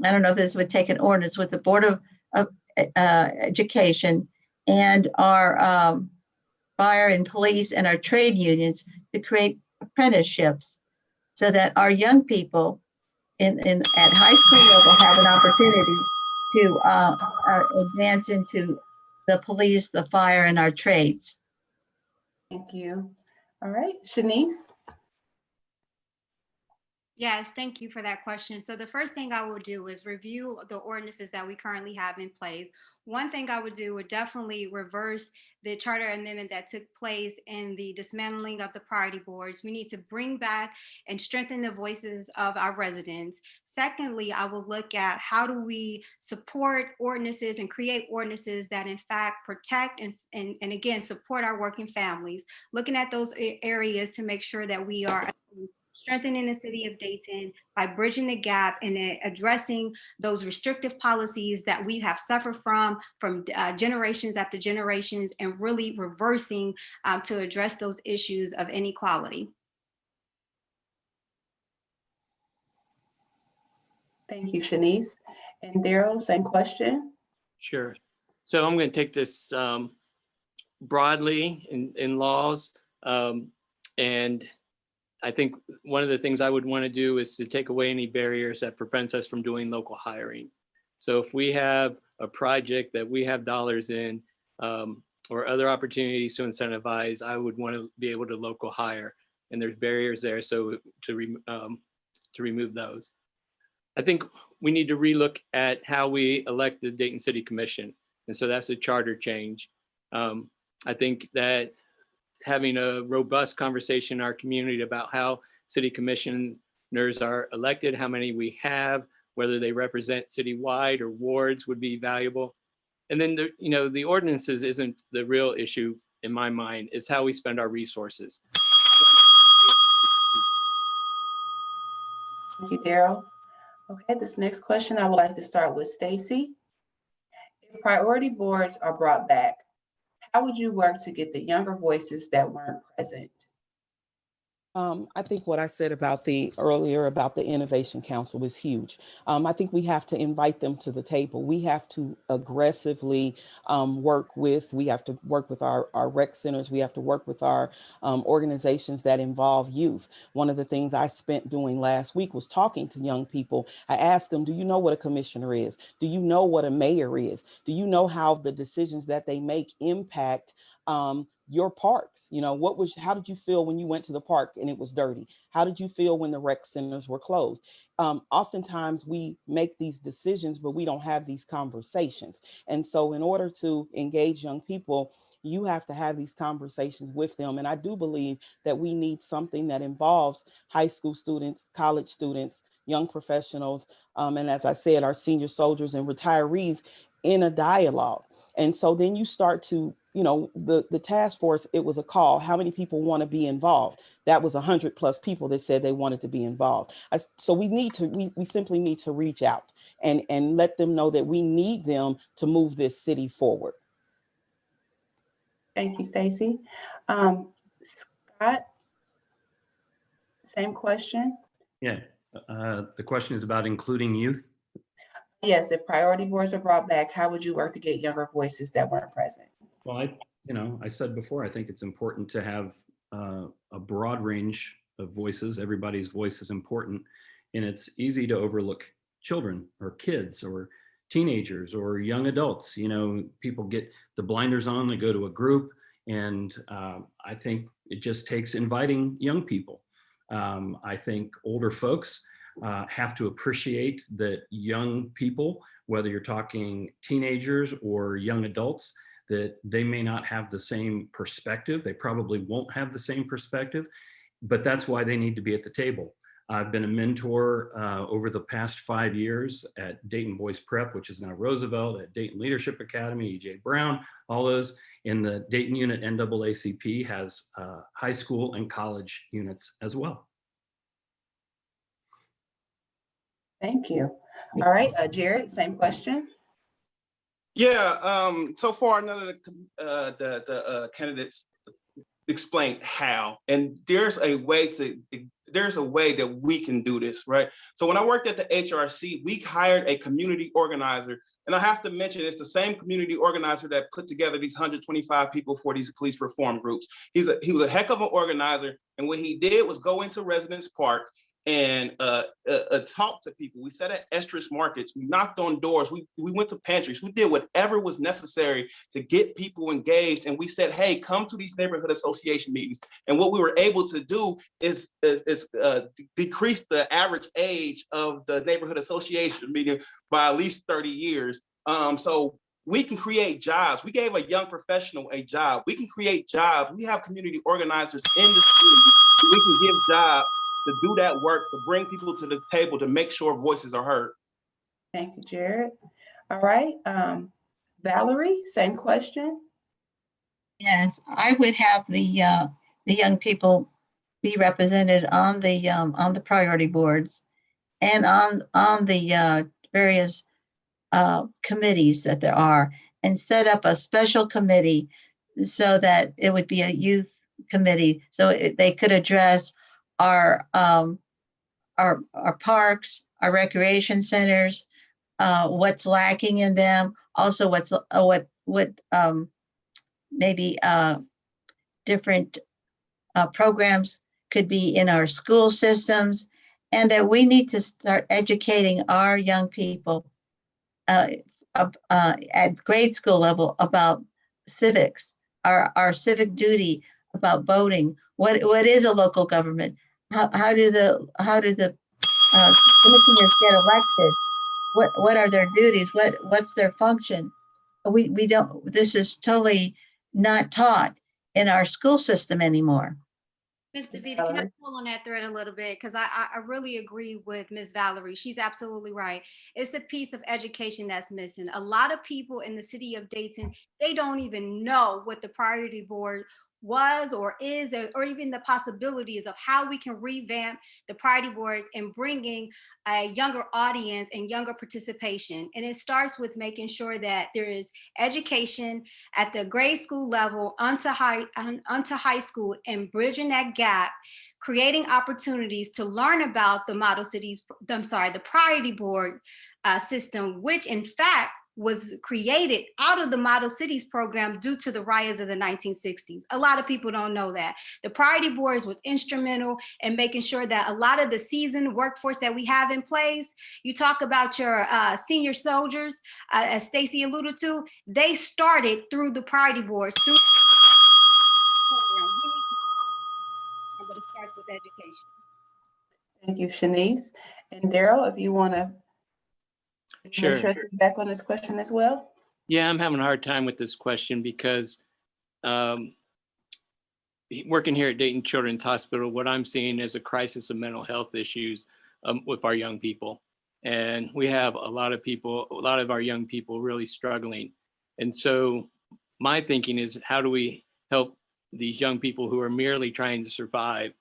I don't know if this would take an ordinance, with the Board of Education and our fire and police and our trade unions to create apprenticeships so that our young people at high school level have an opportunity to advance into the police, the fire, and our trades. Thank you. All right, Shenise. Yes, thank you for that question. So the first thing I will do is review the ordinances that we currently have in place. One thing I would do would definitely reverse the charter amendment that took place in the dismantling of the priority boards. We need to bring back and strengthen the voices of our residents. Secondly, I will look at how do we support ordinances and create ordinances that in fact protect and again, support our working families, looking at those areas to make sure that we are strengthening the city of Dayton by bridging the gap and addressing those restrictive policies that we have suffered from generations after generations, and really reversing to address those issues of inequality. Thank you, Shenise. And Darryl, same question. Sure. So I'm going to take this broadly in laws, and I think one of the things I would want to do is to take away any barriers that prevents us from doing local hiring. So if we have a project that we have dollars in, or other opportunities to incentivize, I would want to be able to local hire. and there's barriers there. So to remove those. I think we need to relook at how we elect the Dayton City Commission. And so that's a charter change. I think that having a robust conversation in our community about how city commissioners are elected, how many we have, whether they represent citywide or wards would be valuable. And then the ordinances isn't the real issue in my mind, is how we spend our resources. Thank you, Darryl. Okay, this next question, I would like to start with Stacey. If priority boards are brought back, how would you work to get the younger voices that weren't present? I think what I said earlier about the Innovation Council was huge. I think we have to invite them to the table. We have to aggressively we have to work with our rec centers. We have to work with our organizations that involve youth. One of the things I spent doing last week was talking to young people. I asked them, do you know what a commissioner is? Do you know what a mayor is? Do you know how the decisions that they make impact your parks? How did you feel when you went to the park and it was dirty? How did you feel when the rec centers were closed? Oftentimes we make these decisions, but we don't have these conversations. And so in order to engage young people, you have to have these conversations with them. And I do believe that we need something that involves high school students, college students, young professionals, and as I said, our senior soldiers and retirees in a dialogue. And so then you start to, the task force, it was a call. How many people want to be involved? That was 100+ people that said they wanted to be involved. So we simply need to reach out and let them know that we need them to move this city forward. Thank you, Stacey. Scott, same question. Yeah, the question is about including youth. Yes, if priority boards are brought back, how would you work to get younger voices that weren't present? Well, I said before, I think it's important to have a broad range of voices. Everybody's voice is important, and it's easy to overlook children or kids or teenagers or young adults. People get the blinders on, they go to a group, and I think it just takes inviting young people. I think older folks have to appreciate that young people, whether you're talking teenagers or young adults, that they may not have the same perspective. They probably won't have the same perspective, but that's why they need to be at the table. I've been a mentor over the past 5 years at Dayton Boys Prep, which is now Roosevelt, at Dayton Leadership Academy, E.J. Brown, all those. In the Dayton unit, NAACP has high school and college units as well. Thank you. All right, Jared, same question. Yeah, so far none of the candidates explained how, and there's a way that we can do this, right? So when I worked at the HRC, we hired a community organizer, and I have to mention it's the same community organizer that put together these 125 people for these police reform groups. He was a heck of an organizer, and what he did was go into Residence Park and talk to people. We sat at estrus markets, we knocked on doors, we went to pantries, we did whatever was necessary to get people engaged. And we said, hey, come to these neighborhood association meetings. And what we were able to do is decrease the average age of the neighborhood association meeting by at least 30 years. So we can create jobs. We gave a young professional a job. We can create jobs. We have community organizers in the city. We can give jobs to do that work, to bring people to the table, to make sure voices are heard. Thank you, Jared. All right, Valerie, same question. Yes, I would have the young people be represented on the priority boards and on the various committees that there are, and set up a special committee so that it would be a youth committee, so they could address our parks, our recreation centers, what's lacking in them, also what maybe different programs could be in our school systems, and that we need to start educating our young people at grade school level about civics, our civic duty, about voting. What is a local government? How do the commissioners get elected? What are their duties? What's their function? We don't. This is totally not taught in our school system anymore. Ms. Davida, can I pull on that thread a little bit? Because I really agree with Ms. Valerie. She's absolutely right. It's a piece of education that's missing. A lot of people in the city of Dayton, they don't even know what the priority board was or is, or even the possibilities of how we can revamp the priority boards and bringing a younger audience and younger participation. And it starts with making sure that there is education at the grade school level onto high school, and bridging that gap, creating opportunities to learn about the model cities, the priority board system, which in fact was created out of the Model Cities program due to the riots of the 1960s. A lot of people don't know that. The priority boards was instrumental in making sure that a lot of the seasoned workforce that we have in place, you talk about your senior soldiers, as Stacey alluded to, they started through the priority boards. But it starts with education. Thank you, Shenise. And Darryl, if you want to Sure. share feedback on this question as well. Yeah, I'm having a hard time with this question because working here at Dayton Children's Hospital, what I'm seeing is a crisis of mental health issues with our young people. And we have a lot of our young people really struggling. And so my thinking is, how do we help these young people who are merely trying to survive?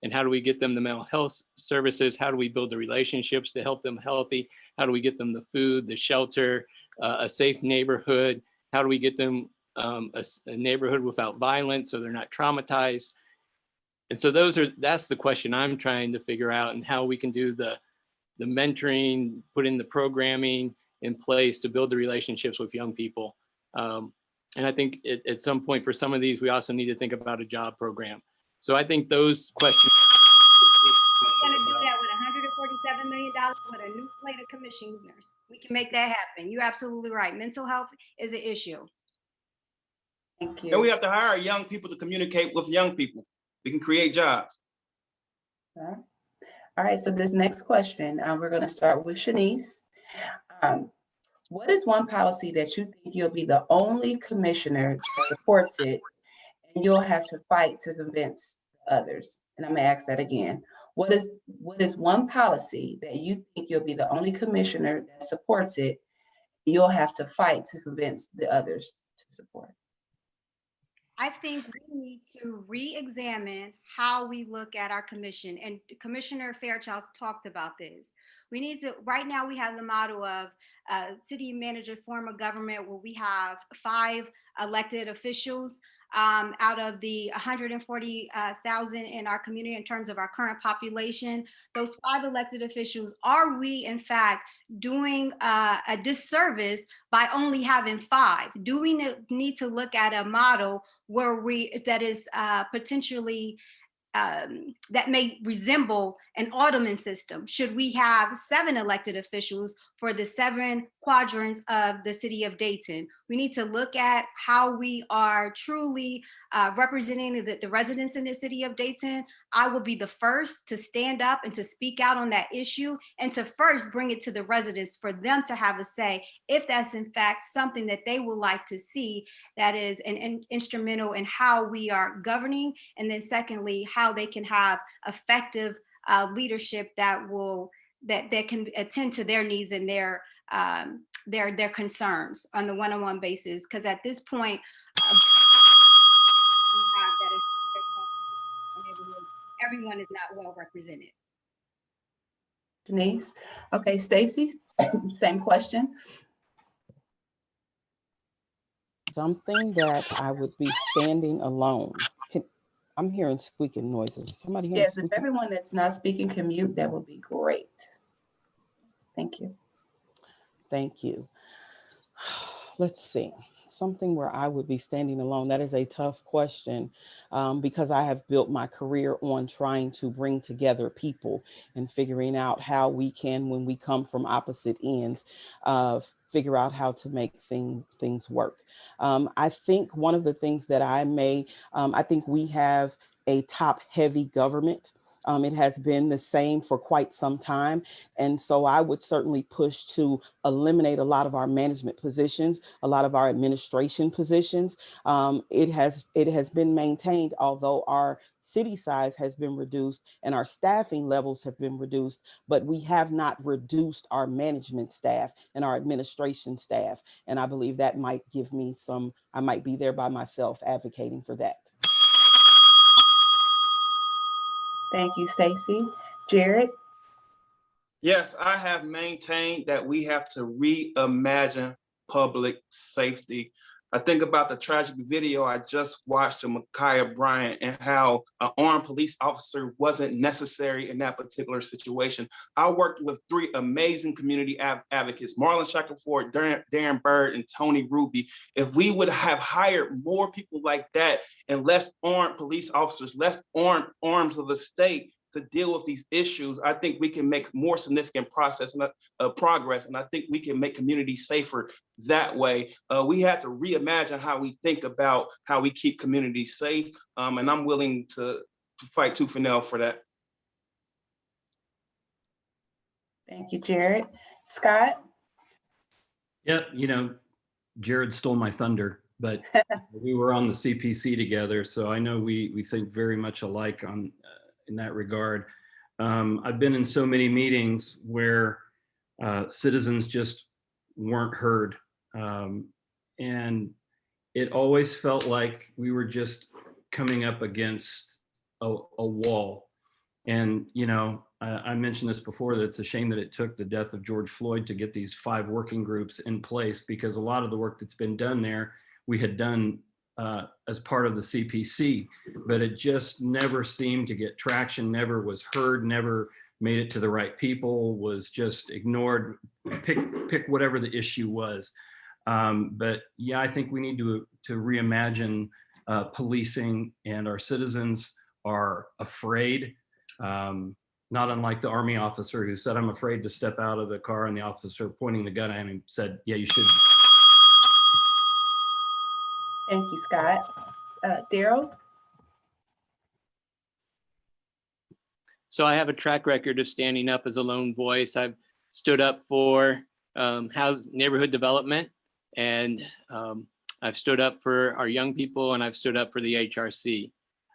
And how do we get them the mental health services? How do we build the relationships to help them healthy? How do we get them the food, the shelter, a safe neighborhood? How do we get them a neighborhood without violence so they're not traumatized? And so that's the question I'm trying to figure out, and how we can do the mentoring, put in the programming in place to build the relationships with young people. And I think at some point for some of these, we also need to think about a job program. So I think those questions. We're going to do that with $147 million with a new slate of commissioners. We can make that happen. You're absolutely right. Mental health is an issue. Thank you. And we have to hire young people to communicate with young people. We can create jobs. All right, so this next question, we're going to start with Shenise. What is one policy that you think you'll be the only commissioner that supports it, and you'll have to fight to convince others? And I'm gonna ask that again. What is one policy that you think you'll be the only commissioner that supports it, you'll have to fight to convince the others to support? I think we need to re-examine how we look at our commission, and Commissioner Fairchild talked about this. We need to, right now we have the model of city manager form of government where we have 5 elected officials out of the 140,000 in our community in terms of our current population. Those 5 elected officials, are we in fact doing a disservice by only having 5? Do we need to look at a model where that is potentially that may resemble an Ottoman system? Should we have 7 elected officials for the 7 quadrants of the city of Dayton? We need to look at how we are truly representing the residents in the city of Dayton. I will be the first to stand up and to speak out on that issue, and to first bring it to the residents for them to have a say if that's in fact something that they would like to see that is an instrumental in how we are governing, and then secondly, how they can have effective leadership that can attend to their needs and their concerns on the one-on-one basis. Because at this point, everyone is not well represented. Shenise. Okay, Stacey, same question. Something that I would be standing alone. I'm hearing squeaking noises. Somebody hearing Yes, squeaking? if everyone that's not speaking can mute, that would be great. Thank you. Thank you. Let's see. Something where I would be standing alone. That is a tough question because I have built my career on trying to bring together people and figuring out how we can, when we come from opposite ends, figure out how to make things work. I think one of the things that I think we have a top-heavy government. It has been the same for quite some time. And so I would certainly push to eliminate a lot of our management positions, a lot of our administration positions. It has been maintained, although our city size has been reduced and our staffing levels have been reduced, but we have not reduced our management staff and our administration staff. And I believe that might give me I might be there by myself advocating for that. Thank you, Stacey. Jared? Yes, I have maintained that we have to reimagine public safety. I think about the tragic video I just watched of Ma'Khia Bryant and how an armed police officer wasn't necessary in that particular situation. I worked with 3 amazing community advocates, Marlon Shackelford, Darren Bird, and Tony Ruby. If we would have hired more people like that and less armed police officers, less arms of the state to deal with these issues, I think we can make more significant progress, and I think we can make communities safer that way. We have to reimagine how we think about how we keep communities safe, and I'm willing to fight tooth and nail for that. Thank you, Jared. Scott? Yep, Jared stole my thunder, but we were on the CPC together, so I know we think very much alike in that regard. I've been in so many meetings where citizens just weren't heard. And it always felt like we were just coming up against a wall. And, I mentioned this before, that it's a shame that it took the death of George Floyd to get these 5 working groups in place, because a lot of the work that's been done there, we had done as part of the CPC, but it just never seemed to get traction, never was heard, never made it to the right people, was just ignored, pick whatever the issue was. But yeah, I think we need to reimagine policing, and our citizens are afraid, not unlike the Army officer who said, "I'm afraid to step out of the car," and the officer pointing the gun at him said, "Yeah, you should." Thank you, Scott. Darryl? So I have a track record of standing up as a lone voice. I've stood up for neighborhood development, and I've stood up for our young people, and I've stood up for the HRC.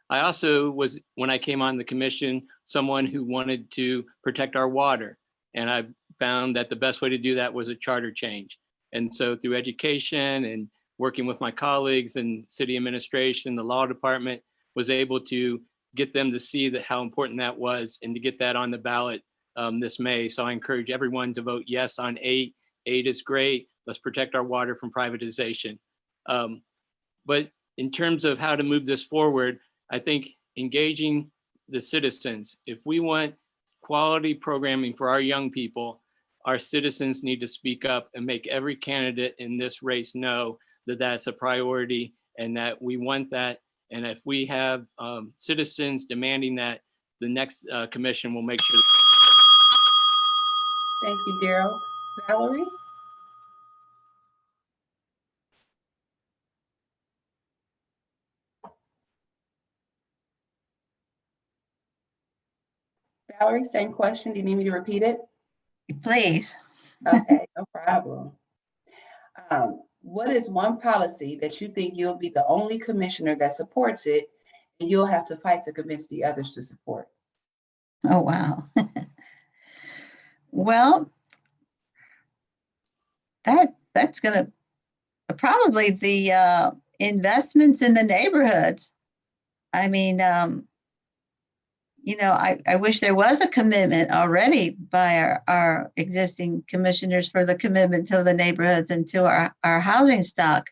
I also was, when I came on the commission, someone who wanted to protect our water. And I found that the best way to do that was a charter change. And so through education and working with my colleagues in city administration, the law department, was able to get them to see that how important that was, and to get that on the ballot this May. So I encourage everyone to vote yes on 8. 8 is great. Let's protect our water from privatization. But in terms of how to move this forward, I think engaging the citizens, if we want quality programming for our young people, our citizens need to speak up and make every candidate in this race know that that's a priority and that we want that. And if we have citizens demanding that, the next commission will make sure. Thank you, Darryl. Valerie? Valerie, same question. Do you need me to repeat it? Please. Okay, no problem. What is one policy that you think you'll be the only commissioner that supports it, and you'll have to fight to convince the others to support? Oh, wow. Well, that's going to probably the investments in the neighborhoods. I mean, I wish there was a commitment already by our existing commissioners for the commitment to the neighborhoods and to our housing stock.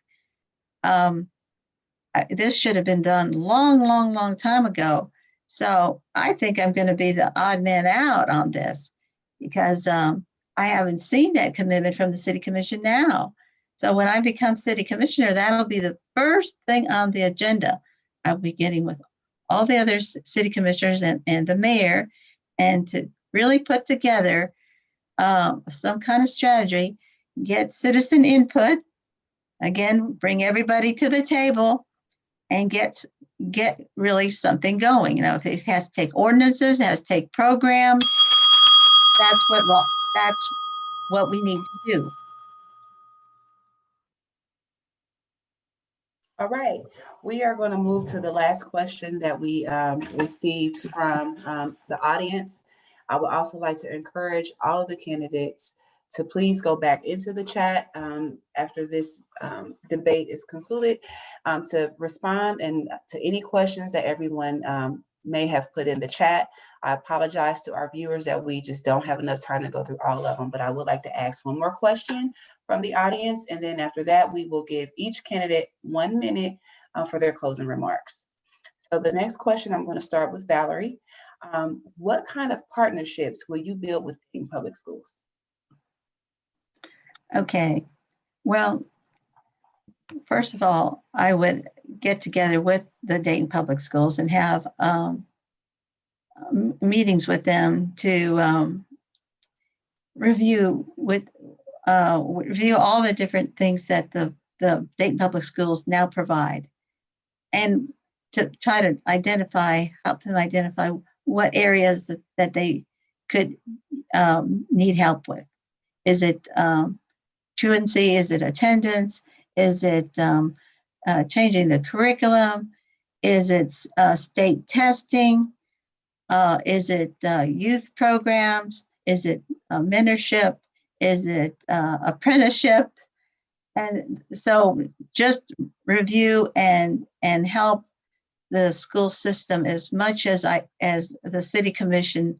This should have been done long time ago. So I think I'm going to be the odd man out on this, because I haven't seen that commitment from the city commission now. So when I become city commissioner, that'll be the first thing on the agenda. I'll be getting with all the other city commissioners and the mayor, and to really put together some kind of strategy, get citizen input. Again, bring everybody to the table and get really something going. You know, if it has to take ordinances, it has to take programs, that's what we need to do. All right, we are going to move to the last question that we received from the audience. I would also like to encourage all of the candidates to please go back into the chat after this debate is concluded to respond and to any questions that everyone may have put in the chat. I apologize to our viewers that we just don't have enough time to go through all of them, but I would like to ask one more question from the audience. And then after that, we will give each candidate 1 minute for their closing remarks. So the next question, I'm going to start with Valerie. What kind of partnerships will you build with Dayton Public Schools? Okay, well, first of all, I would get together with the Dayton Public Schools and have meetings with them to review all the different things that the Dayton Public Schools now provide, and to try to help them identify what areas that they could need help with. Is it truancy? Is it attendance? Is it changing the curriculum? Is it state testing? Is it youth programs? Is it mentorship? Is it apprenticeship? And so just review and help the school system as much as the city commission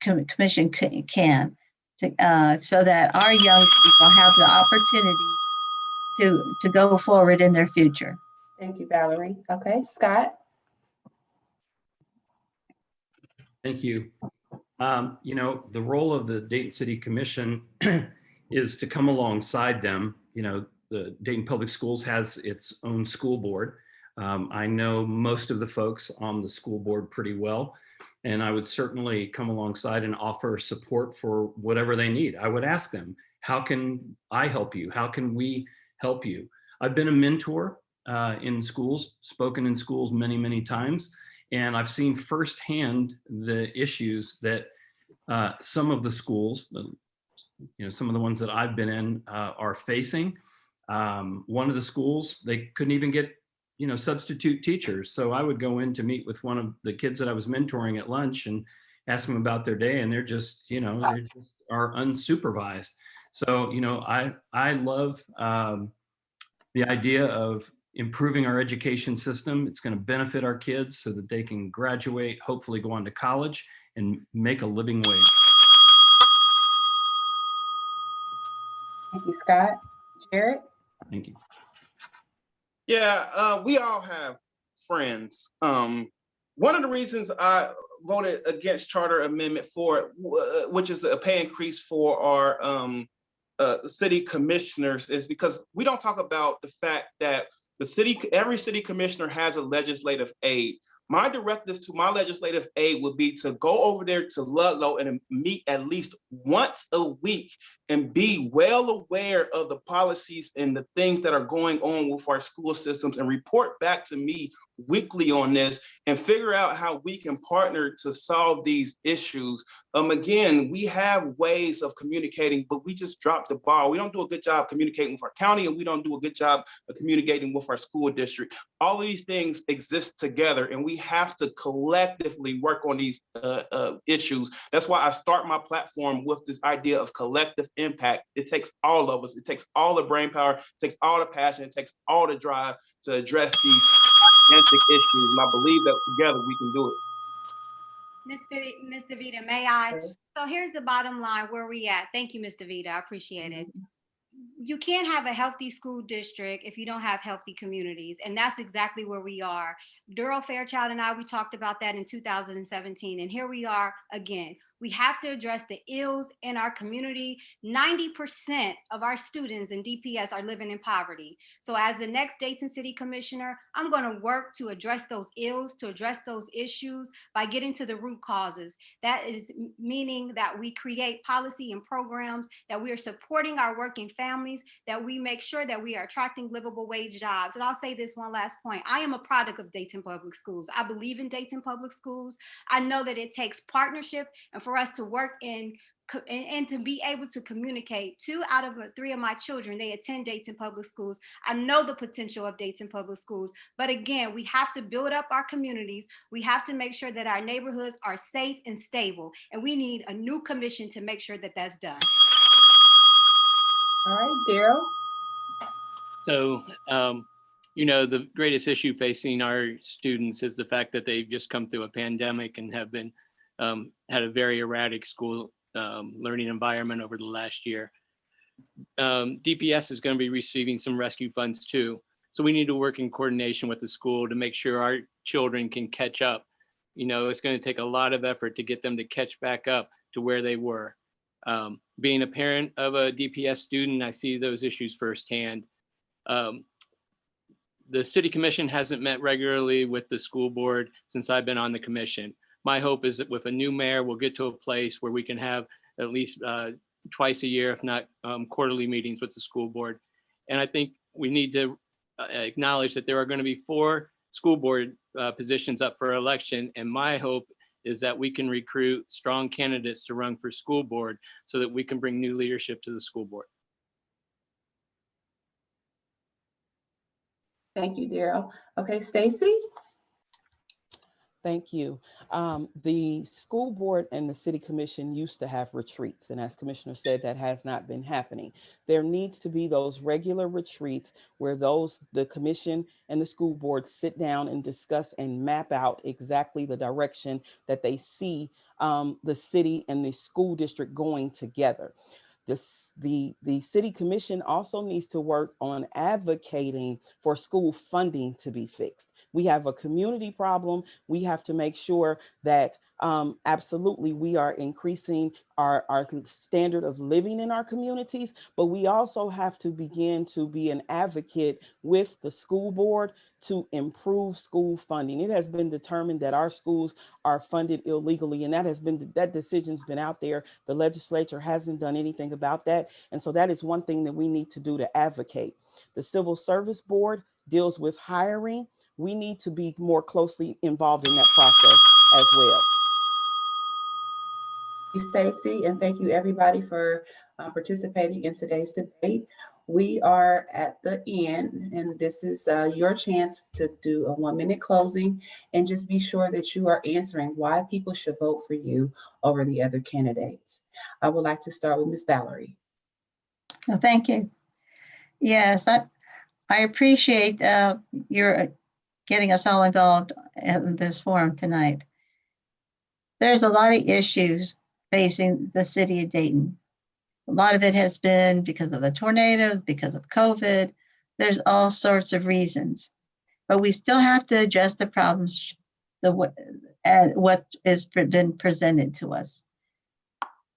can, so that our young people have the opportunity to go forward in their future. Thank you, Valerie. Okay, Scott. Thank you. You know, the role of the Dayton City Commission is to come alongside them. You know, the Dayton Public Schools has its own school board. I know most of the folks on the school board pretty well, and I would certainly come alongside and offer support for whatever they need. I would ask them, how can I help you? How can we help you? I've been a mentor in schools, spoken in schools many, many times, and I've seen firsthand the issues that some of the schools, you know, some of the ones that I've been in are facing. One of the schools, they couldn't even get, you know, substitute teachers. So I would go in to meet with one of the kids that I was mentoring at lunch and ask them about their day, and they're just, you know, they just are unsupervised. So, you know, I love the idea of improving our education system. It's going to benefit our kids so that they can graduate, hopefully go on to college and make a living wage. Thank you, Scott. Jared? Thank you. Yeah, we all have friends. One of the reasons I voted against Charter Amendment 4, which is a pay increase for our city commissioners, is because we don't talk about the fact that every city commissioner has a legislative aide. My directive to my legislative aide would be to go over there to Ludlow and meet at least once a week and be well aware of the policies and the things that are going on with our school systems and report back to me weekly on this and figure out how we can partner to solve these issues. Again, we have ways of communicating, but we just dropped the ball. We don't do a good job communicating with our county, and we don't do a good job of communicating with our school district. All of these things exist together, and we have to collectively work on these issues. That's why I start my platform with this idea of collective impact. It takes all of us. It takes all the brain power. It takes all the passion. It takes all the drive to address these gigantic issues. And I believe that together we can do it. Ms. Davida, may I? So here's the bottom line where we at. Thank you, Ms. Davida. I appreciate it. You can't have a healthy school district if you don't have healthy communities. And that's exactly where we are. Darryl, Fairchild, and I, we talked about that in 2017. And here we are again. We have to address the ills in our community. 90% of our students in DPS are living in poverty. So as the next Dayton City Commissioner, I'm going to work to address those ills, to address those issues by getting to the root causes. That is meaning that we create policy and programs, that we are supporting our working families, that we make sure that we are attracting livable wage jobs. And I'll say this one last point. I am a product of Dayton Public Schools. I believe in Dayton Public Schools. I know that it takes partnership and for us to work in and to be able to communicate. 2 out of 3 of my children, they attend Dayton Public Schools. I know the potential of Dayton Public Schools, but again, we have to build up our communities. We have to make sure that our neighborhoods are safe and stable, and we need a new commission to make sure that that's done. All right, Darryl. So, the greatest issue facing our students is the fact that they've just come through a pandemic and have been had a very erratic school learning environment over the last year. DPS is going to be receiving some rescue funds too. So we need to work in coordination with the school to make sure our children can catch up. It's going to take a lot of effort to get them to catch back up to where they were. Being a parent of a DPS student, I see those issues firsthand. The city commission hasn't met regularly with the school board since I've been on the commission. My hope is that with a new mayor, we'll get to a place where we can have at least twice a year, if not quarterly meetings with the school board. And I think we need to acknowledge that there are going to be 4 school board positions up for election. And my hope is that we can recruit strong candidates to run for school board so that we can bring new leadership to the school board. Thank you, Darryl. Okay, Stacey. Thank you. The school board and the city commission used to have retreats, and as Commissioner said, that has not been happening. There needs to be those regular retreats where the commission and the school board sit down and discuss and map out exactly the direction that they see the city and the school district going together. The city commission also needs to work on advocating for school funding to be fixed. We have a community problem. We have to make sure that absolutely we are increasing our standard of living in our communities, but we also have to begin to be an advocate with the school board to improve school funding. It has been determined that our schools are funded illegally, and that decision's been out there. The legislature hasn't done anything about that. And so that is one thing that we need to do to advocate. The Civil Service Board deals with hiring. We need to be more closely involved in that process as well. Thank you, Stacey, and thank you everybody for participating in today's debate. We are at the end, and this is your chance to do a 1-minute closing, and just be sure that you are answering why people should vote for you over the other candidates. I would like to start with Ms. Valerie. Well, thank you. Yes, I appreciate your getting us all involved in this forum tonight. There's a lot of issues facing the city of Dayton. A lot of it has been because of the tornado, because of COVID. There's all sorts of reasons, but we still have to address the problems, what has been presented to us.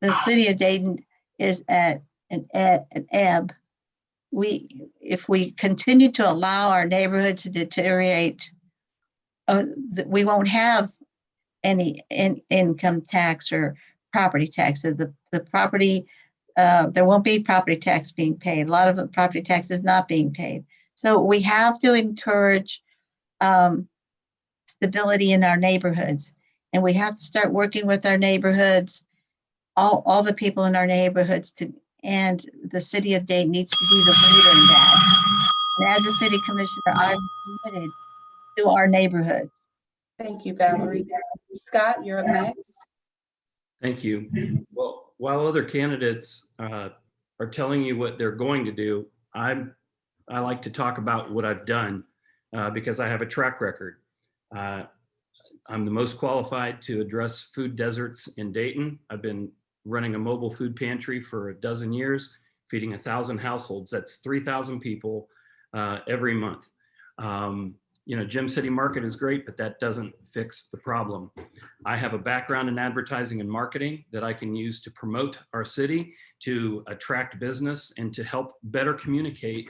The city of Dayton is at an ebb. If we continue to allow our neighborhood to deteriorate, we won't have any income tax or property tax. So the property, there won't be property tax being paid. A lot of the property tax is not being paid. So we have to encourage stability in our neighborhoods, and we have to start working with our neighborhoods, all the people in our neighborhoods, and the city of Dayton needs to be the leader in that. And as a city commissioner, I'm committed to our neighborhoods. Thank you, Valerie. Scott, you're up next. Thank you. Well, while other candidates are telling you what they're going to do, I like to talk about what I've done because I have a track record. I'm the most qualified to address food deserts in Dayton. I've been running a mobile food pantry for 12 years, feeding 1,000 households. That's 3,000 people every month. Gem City Market is great, but that doesn't fix the problem. I have a background in advertising and marketing that I can use to promote our city, to attract business, and to help better communicate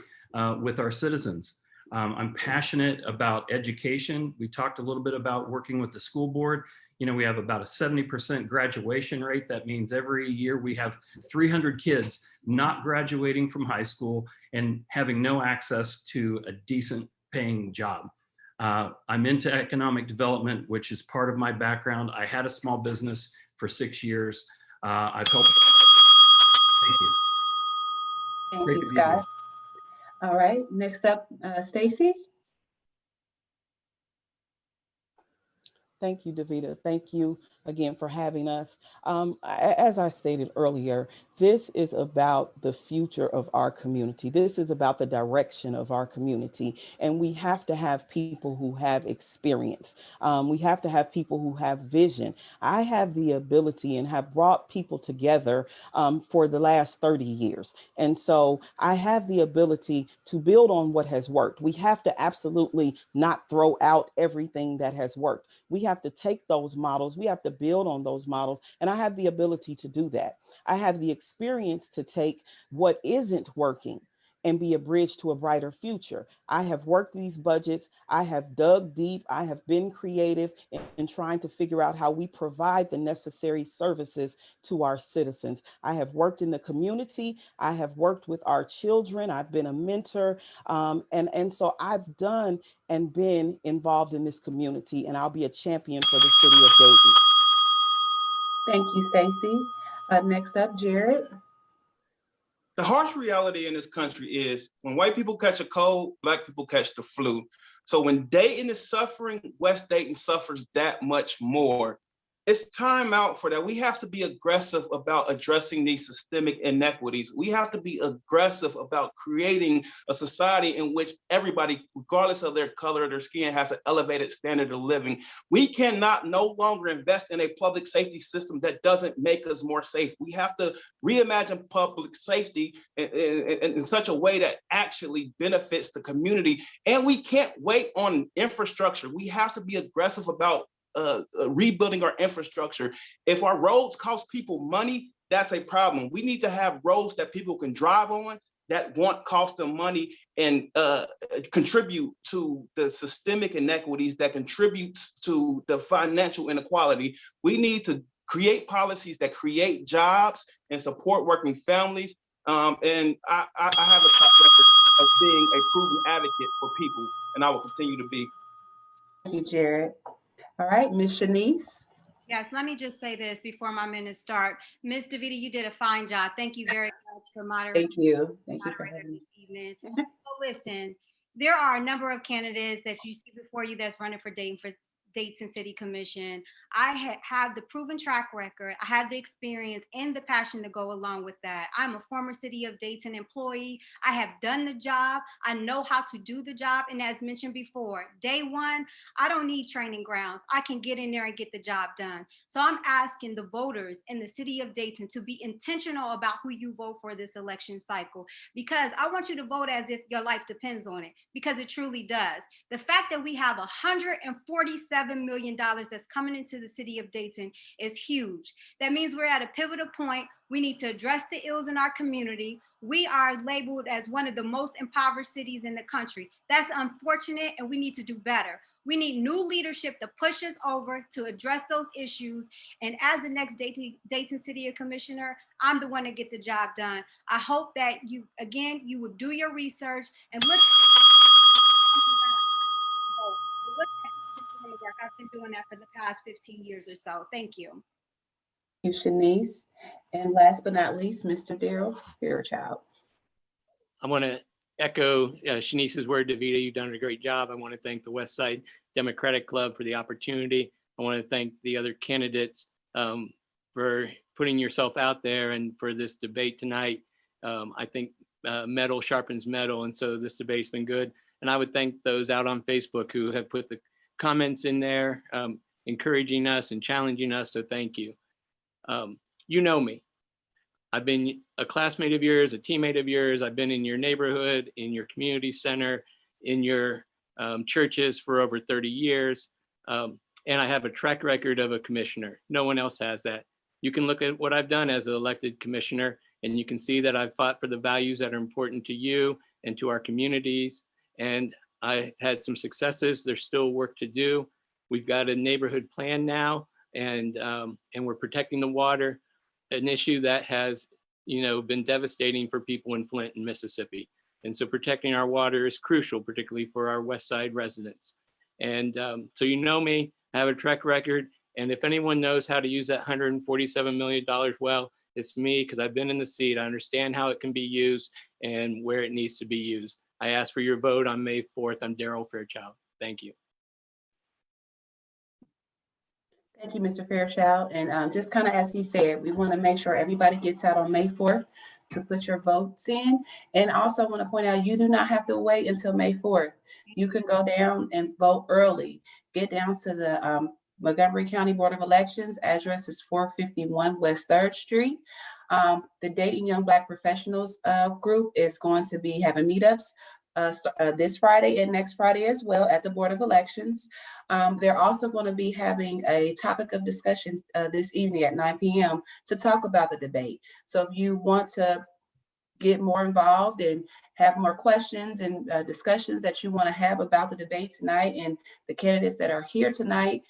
with our citizens. I'm passionate about education. We talked a little bit about working with the school board. We have about a 70% graduation rate. That means every year we have 300 kids not graduating from high school and having no access to a decent paying job. I'm into economic development, which is part of my background. I had a small business for 6 years. I've helped. Thank you. Thank Great you, to be here. Scott. All right, next up, Stacey. Thank you, Davida. Thank you again for having us. As I stated earlier, this is about the future of our community. This is about the direction of our community. And we have to have people who have experience. We have to have people who have vision. I have the ability and have brought people together for the last 30 years. And so I have the ability to build on what has worked. We have to absolutely not throw out everything that has worked. We have to take those models, we have to build on those models, and I have the ability to do that. I have the experience to take what isn't working and be a bridge to a brighter future. I have worked these budgets, I have dug deep, I have been creative in trying to figure out how we provide the necessary services to our citizens. I have worked in the community, I have worked with our children, I've been a mentor, and so I've done and been involved in this community, and I'll be a champion for the city of Dayton. Thank you, Stacey. Next up, Jared. The harsh reality in this country is when white people catch a cold, Black people catch the flu. So when Dayton is suffering, West Dayton suffers that much more. It's time out for that. We have to be aggressive about addressing these systemic inequities. We have to be aggressive about creating a society in which everybody, regardless of their color or their skin, has an elevated standard of living. We cannot no longer invest in a public safety system that doesn't make us more safe. We have to reimagine public safety in such a way that actually benefits the community. And we can't wait on infrastructure. We have to be aggressive about rebuilding our infrastructure. If our roads cost people money, that's a problem. We need to have roads that people can drive on that won't cost them money and contribute to the systemic inequities that contributes to the financial inequality. We need to create policies that create jobs and support working families. And I have a track record of being a proven advocate for people, and I will continue to be. Thank you, Jared. All right, Ms. Shenise. Yes, let me just say this before my minutes start. Ms. Davida, you did a fine job. Thank you very much for moderating. Thank you. Thank you for having me. This evening. So listen, there are a number of candidates that you see before you that's running for Dayton City Commission. I have the proven track record. I have the experience and the passion to go along with that. I'm a former City of Dayton employee. I have done the job. I know how to do the job. And as mentioned before, day one, I don't need training grounds. I can get in there and get the job done. So I'm asking the voters in the City of Dayton to be intentional about who you vote for this election cycle, because I want you to vote as if your life depends on it, because it truly does. The fact that we have $147 million that's coming into the City of Dayton is huge. That means we're at a pivotal point. We need to address the ills in our community. We are labeled as one of the most impoverished cities in the country. That's unfortunate, and we need to do better. We need new leadership to push us over to address those issues. And as the next Dayton City Commissioner, I'm the one to get the job done. I hope that you will do your research and look. I've been doing that for the past 15 years or so. Thank you. Thank you, Shenise. And last but not least, Mr. Darryl Fairchild. I want to echo Shenise's word, Davida. You've done a great job. I want to thank the West Side Democratic Club for the opportunity. I want to thank the other candidates for putting yourself out there and for this debate tonight. I think metal sharpens metal, and so this debate's been good. And I would thank those out on Facebook who have put the comments in there, encouraging us and challenging us, so thank you. You know me. I've been a classmate of yours, a teammate of yours. I've been in your neighborhood, in your community center, in your churches for over 30 years. And I have a track record of a commissioner. No one else has that. You can look at what I've done as an elected commissioner, and you can see that I've fought for the values that are important to you and to our communities. And I had some successes. There's still work to do. We've got a neighborhood plan now, and we're protecting the water, an issue that has, been devastating for people in Flint and Mississippi. And so protecting our water is crucial, particularly for our West Side residents. And so me, I have a track record. And if anyone knows how to use that $147 million well, it's me, because I've been in the seat. I understand how it can be used and where it needs to be used. I ask for your vote on May 4th. I'm Darryl Fairchild. Thank you. Thank you, Mr. Fairchild. And just kind of as he said, we want to make sure everybody gets out on May 4th to put your votes in. And also want to point out, you do not have to wait until May 4th. You can go down and vote early. Get down to the Montgomery County Board of Elections. Address is 451 West 3rd Street. The Dayton Young Black Professionals group is going to be having meetups this Friday and next Friday as well at the Board of Elections. They're also going to be having a topic of discussion this evening at 9 p.m. to talk about the debate. So if you want to get more involved and have more questions and discussions that you want to have about the debate tonight and the candidates that are here tonight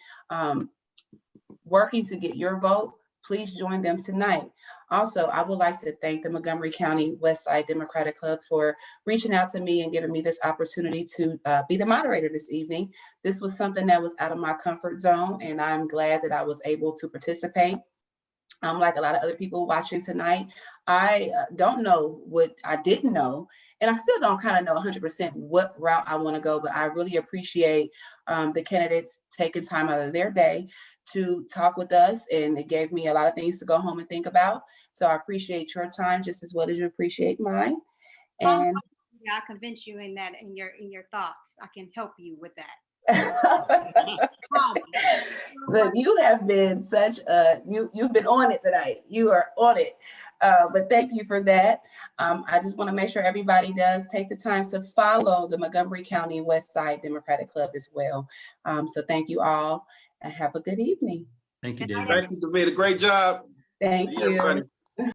working to get your vote, please join them tonight. Also, I would like to thank the Montgomery County West Side Democratic Club for reaching out to me and giving me this opportunity to be the moderator this evening. This was something that was out of my comfort zone, and I'm glad that I was able to participate. Like a lot of other people watching tonight, I don't know what I didn't know, and I still don't kind of know 100% what route I want to go, but I really appreciate the candidates taking time out of their day to talk with us, and it gave me a lot of things to go home and think about. So I appreciate your time just as well as you appreciate mine. And I'll convince you in your thoughts. I can help you with that. Look, you have been such you've been on it tonight. You are on it. But thank you for that. I just want to make sure everybody does take the time to follow the Montgomery County West Side Democratic Club as well. So thank you all and have a good evening. Thank you, David. Thank you, Davida. Great job. Thank See you. everybody.